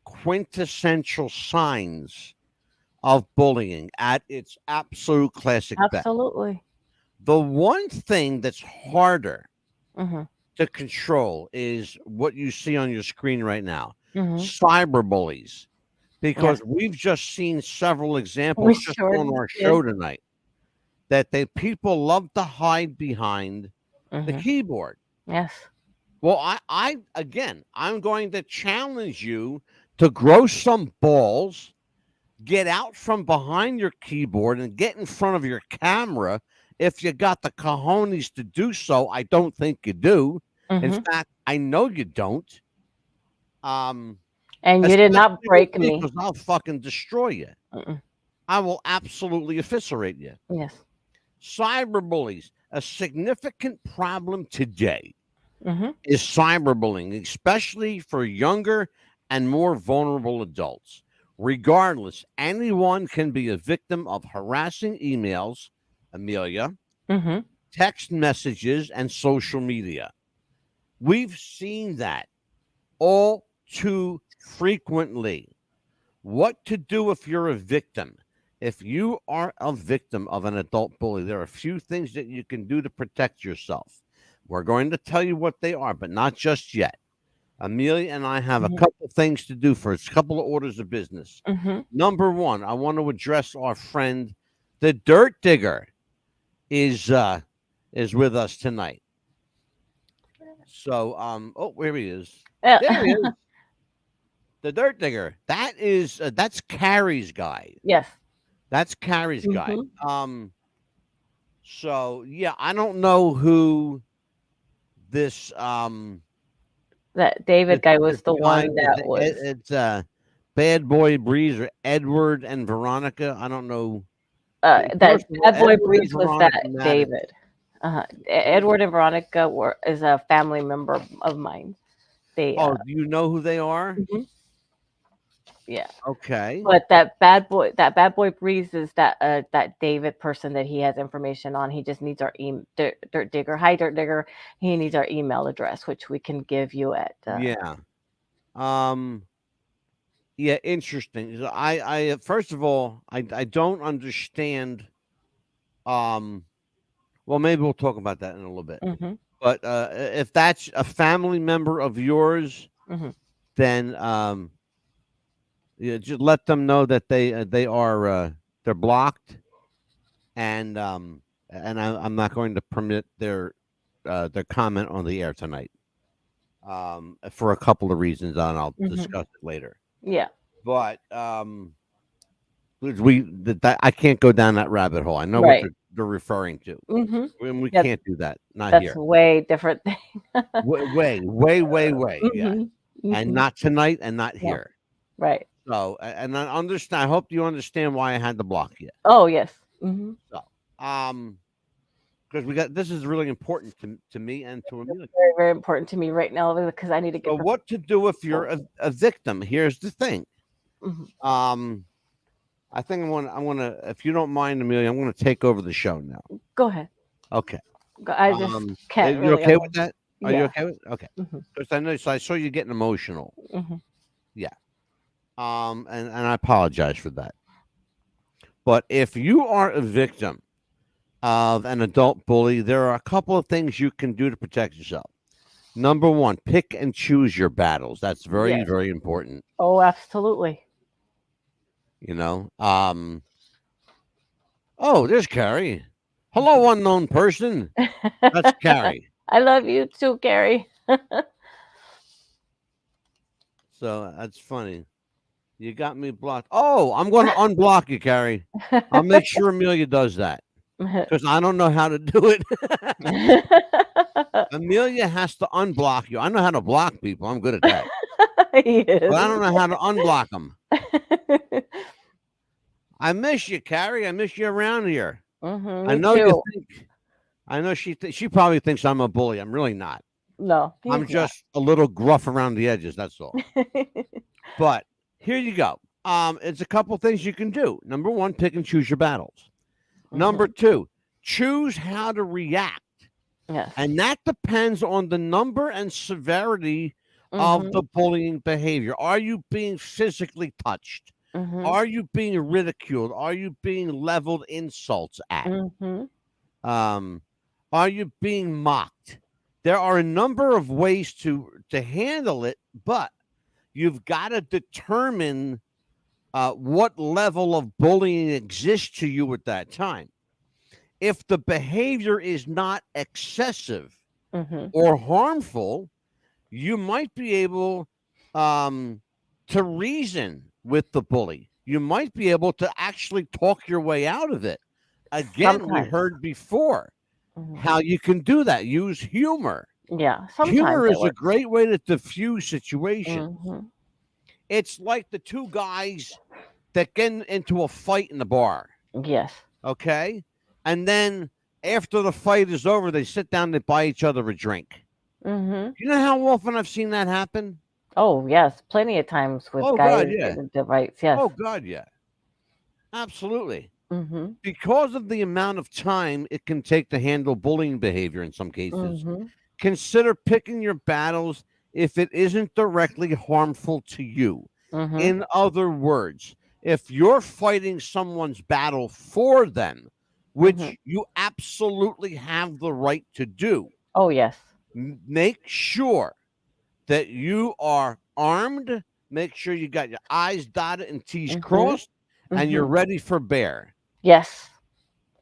quintessential signs of bullying at its absolute classic best. Absolutely. The one thing that's harder Mm-hmm. to control is what you see on your screen right now. Mm-hmm. Cyberbullies. Because we've just seen several examples just on our show tonight that people love to hide behind the keyboard. Yes. Well, I'm going to challenge you to grow some balls, get out from behind your keyboard and get in front of your camera. If you got the cojones to do so, I don't think you do. In fact, I know you don't. And you did not break me. Because I'll fucking destroy you. I will absolutely eviscerate you. Yes. Cyberbullies, a significant problem today is cyberbullying, especially for younger and more vulnerable adults. Regardless, anyone can be a victim of harassing emails, Amelia, text messages, and social media. We've seen that all too frequently. What to do if you're a victim? If you are a victim of an adult bully, there are a few things that you can do to protect yourself. We're going to tell you what they are, but not just yet. Amelia and I have a couple things to do first, a couple of orders of business. Number one, I want to address our friend, the Dirt Digger, is with us tonight. So, where he is. There he is. The Dirt Digger. That's Carrie's guy. Yes. That's Carrie's guy. So yeah, I don't know who this that David guy was the one that was. It's Bad Boy Breeze or Edward and Veronica. I don't know. That Bad Boy Breeze was that David. Edward and Veronica is a family member of mine. They. Do you know who they are? Yeah. Okay. But that bad boy Breeze is that David person that he has information on. He just needs our Dirt Digger. Hi, Dirt Digger. He needs our email address, which we can give you at. Yeah. Yeah. Interesting. I first of all, I don't understand. Well, maybe we'll talk about that in a little bit. But if that's a family member of yours, then just let them know that they are they're blocked, and I'm not going to permit their comment on the air tonight for a couple of reasons, and I'll discuss it later. Yeah, but I can't go down that rabbit hole. I know what they're referring to, and we can't do that. Not here. That's way different thing. way. Yeah, and not tonight, and not here. Right. So, and I understand. I hope you understand why I had to block you. Oh yes. So, because we got this is really important to me and to Amelia. Very, very important to me right now because I need to get. So what to do if you're a victim? Here's the thing. Mhm. I think I'm gonna, if you don't mind, Amelia, I'm gonna take over the show now. Go ahead. Okay. I just can't You really. okay with that? Are you Yeah. okay with? Okay. hmm Because I know, so I saw you getting emotional. hmm And I apologize for that. But if you are a victim of an adult bully, there are a couple of things you can do to protect yourself. Number one, pick and choose your battles. That's very, Yes. very important. Oh, absolutely. You know. Oh, there's Carrie. Hello, unknown person. That's Carrie. I love you too, Carrie. So that's funny. You got me blocked. Oh, I'm going to unblock you, Carrie. I'll make sure Amelia does that because I don't know how to do it. Amelia has to unblock you. I know how to block people. I'm good at that. He is. But I don't know how to unblock them. I miss you, Carrie. I miss you around here. I Me know too. you think. I know she probably thinks I'm a bully. I'm really not. No, I'm he's just a little gruff around the edges. That's all. not. But here you go. It's a couple things you can do. Number one, pick and choose your battles. Number two, choose how to react. Yes. And that depends on the number and severity of the bullying behavior. Are you being physically touched? Are you being ridiculed? Are you being leveled insults at? Are you being mocked? There are a number of ways to handle it, but you've got to determine what level of bullying exists to you at that time. If the behavior is not excessive or harmful, you might be able to reason with the bully. You might be able to actually talk your way out of it. Again, we Sometimes. heard before how you can do that. Use humor. Yeah. Sometimes Humor it is a works. great way to diffuse situations. Mhm. It's like the two guys that get into a fight in the bar. Yes. Okay. And then after the fight is over, they sit down, they buy each other a drink. You know how often I've seen that happen? Oh, yes. Plenty of times with Oh, guys God, yeah. getting into fights. Yes. Oh, God, yeah. Absolutely. Mm-hmm. Because of the amount of time it can take to handle bullying behavior in some cases, Mm-hmm. consider picking your battles if it isn't directly harmful to you. Mm-hmm. In other words, if you're fighting someone's battle for them, which you absolutely have the right to do, Oh, yes. make sure that you are armed. Make sure you got your I's dotted and T's crossed, and you're ready for bear. Yes.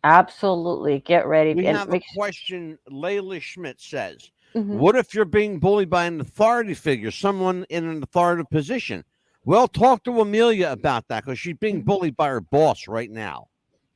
Absolutely. Get ready. We and have a make question. Layla Schmidt says, Mhm. what if you're being bullied by an authority figure, someone in an authoritative position? Well, talk to Amelia about that because she's being bullied by her boss right now.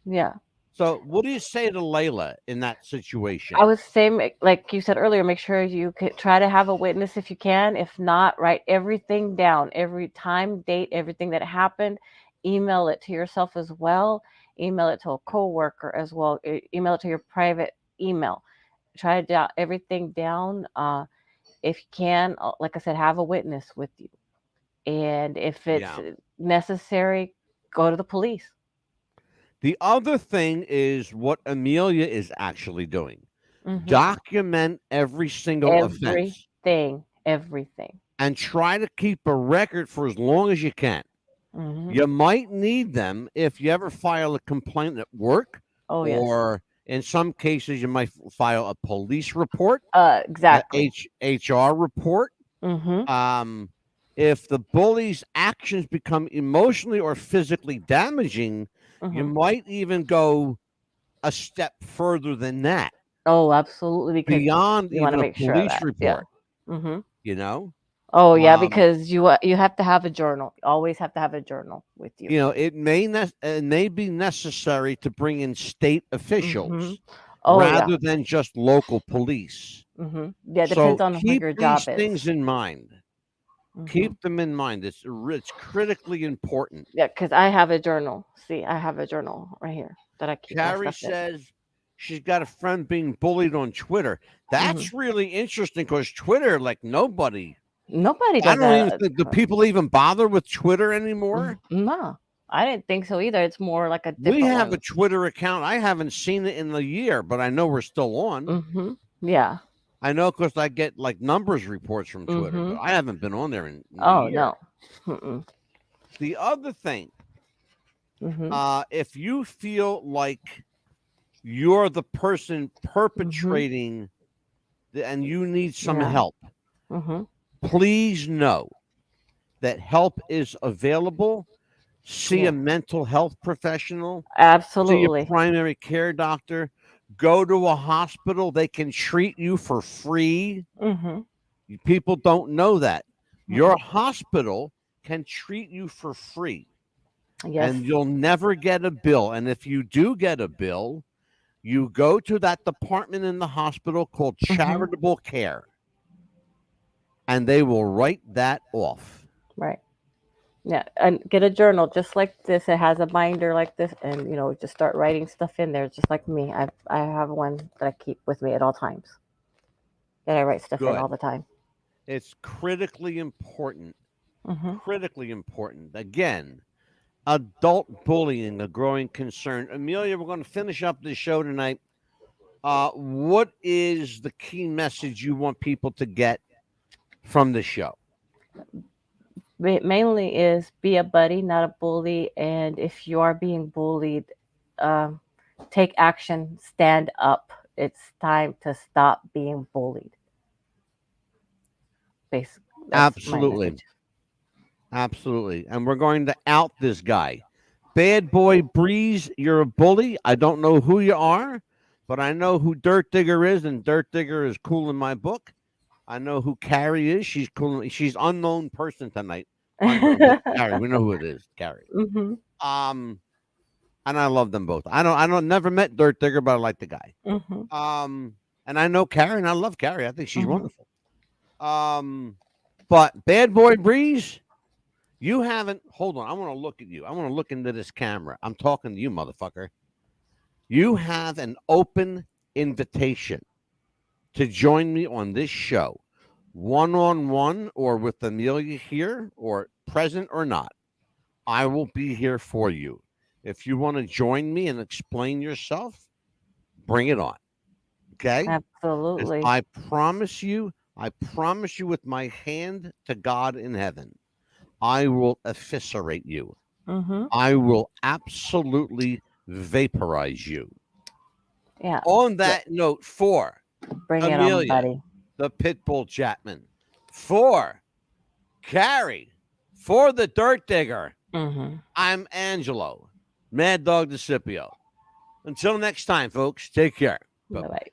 Yeah. So what do you say to Layla in that situation? I would say, like you said earlier, make sure you could try to have a witness if you can. If not, write everything down, every time, date, everything that happened. Email it to yourself as well. Email it to a coworker as well. Email it to your private email. Try to jot everything down. If you can, like I said, have a witness with you. And if it's necessary, go to the police. The other thing is what Amelia is actually doing. Document every single offense. Everything. And try to keep a record for as long as you can. You might need them if you ever file a complaint at work. Oh, yes. Or in some cases, you might file a police report. Exactly. HR report. If the bully's actions become emotionally or physically damaging, you might even go a step further than that. Oh, absolutely. Because beyond you want even to a make sure police that. report. Yeah. You know? Oh, yeah, because you have to have a journal. You always have to have a journal with you. You know, it may be necessary to bring in state officials Oh, rather than just local police. Yeah, it depends on what your job Keep these things in mind. Keep them in mind. It's critically important. Yeah, because I have a journal. See, I have a journal right here that I keep. Carrie says, she's got a friend being bullied on Twitter. That's really interesting because Twitter, like nobody Nobody I does don't even that. think, do people even bother with Twitter anymore? No, I didn't think so either. It's more like a We different have a one. Twitter account. I haven't seen it in a year, but I know we're still on. Yeah. I know because I get like numbers reports from Twitter, but I haven't been on there in a Oh year. no. The other thing, if you feel like you're the person perpetrating and you need some Yeah. help, please know that help is available. See Yeah. a mental health professional. See Absolutely. a primary care doctor. Go to a hospital. They can treat you for free. People don't know that. Your hospital can treat you for free. Yes. And you'll never get a bill. And if you do get a bill, you go to that department in the hospital called charitable care, and they will write that off. Right. Yeah, and get a journal just like this. It has a binder like this, and just start writing stuff in there, just like me. I have one that I keep with me at all times. That I write stuff in all the time. It's critically important. Critically important. Again, adult bullying, a growing concern. Amelia, we're going to finish up this show tonight. What is the key message you want people to get from the show? Mainly is be a buddy, not a bully. And if you are being bullied, take action, stand up. It's time to stop being bullied. Basically, Absolutely. Absolutely. And we're going to out this guy. Bad Boy Breeze, you're a bully. I don't know who you are, but I know who Dirt Digger is, and Dirt Digger is cool in my book. I know who Carrie is. She's cool. She's unknown person tonight. Carrie, we know who it is. Carrie. And I love them both. I don't never met Dirt Digger, but I like the guy. And I know Carrie, and I love Carrie. I think she's wonderful. But Bad Boy Breeze, you haven't. Hold on. I want to look at you. I want to look into this camera. I'm talking to you, motherfucker. You have an open invitation to join me on this show, one-on-one or with Amelia here, or present or not. I will be here for you. If you want to join me and explain yourself, bring it on. Okay? Absolutely. I promise you with my hand to God in heaven, I will eviscerate you. I will absolutely vaporize you. Yeah. On that note, for Bring Amelia, it on, buddy. the Pitbull Chapman, for Carrie, for the Dirt Digger, I'm Angelo, Mad Dog DeCipio. Until next time, folks, take care. Bye-bye.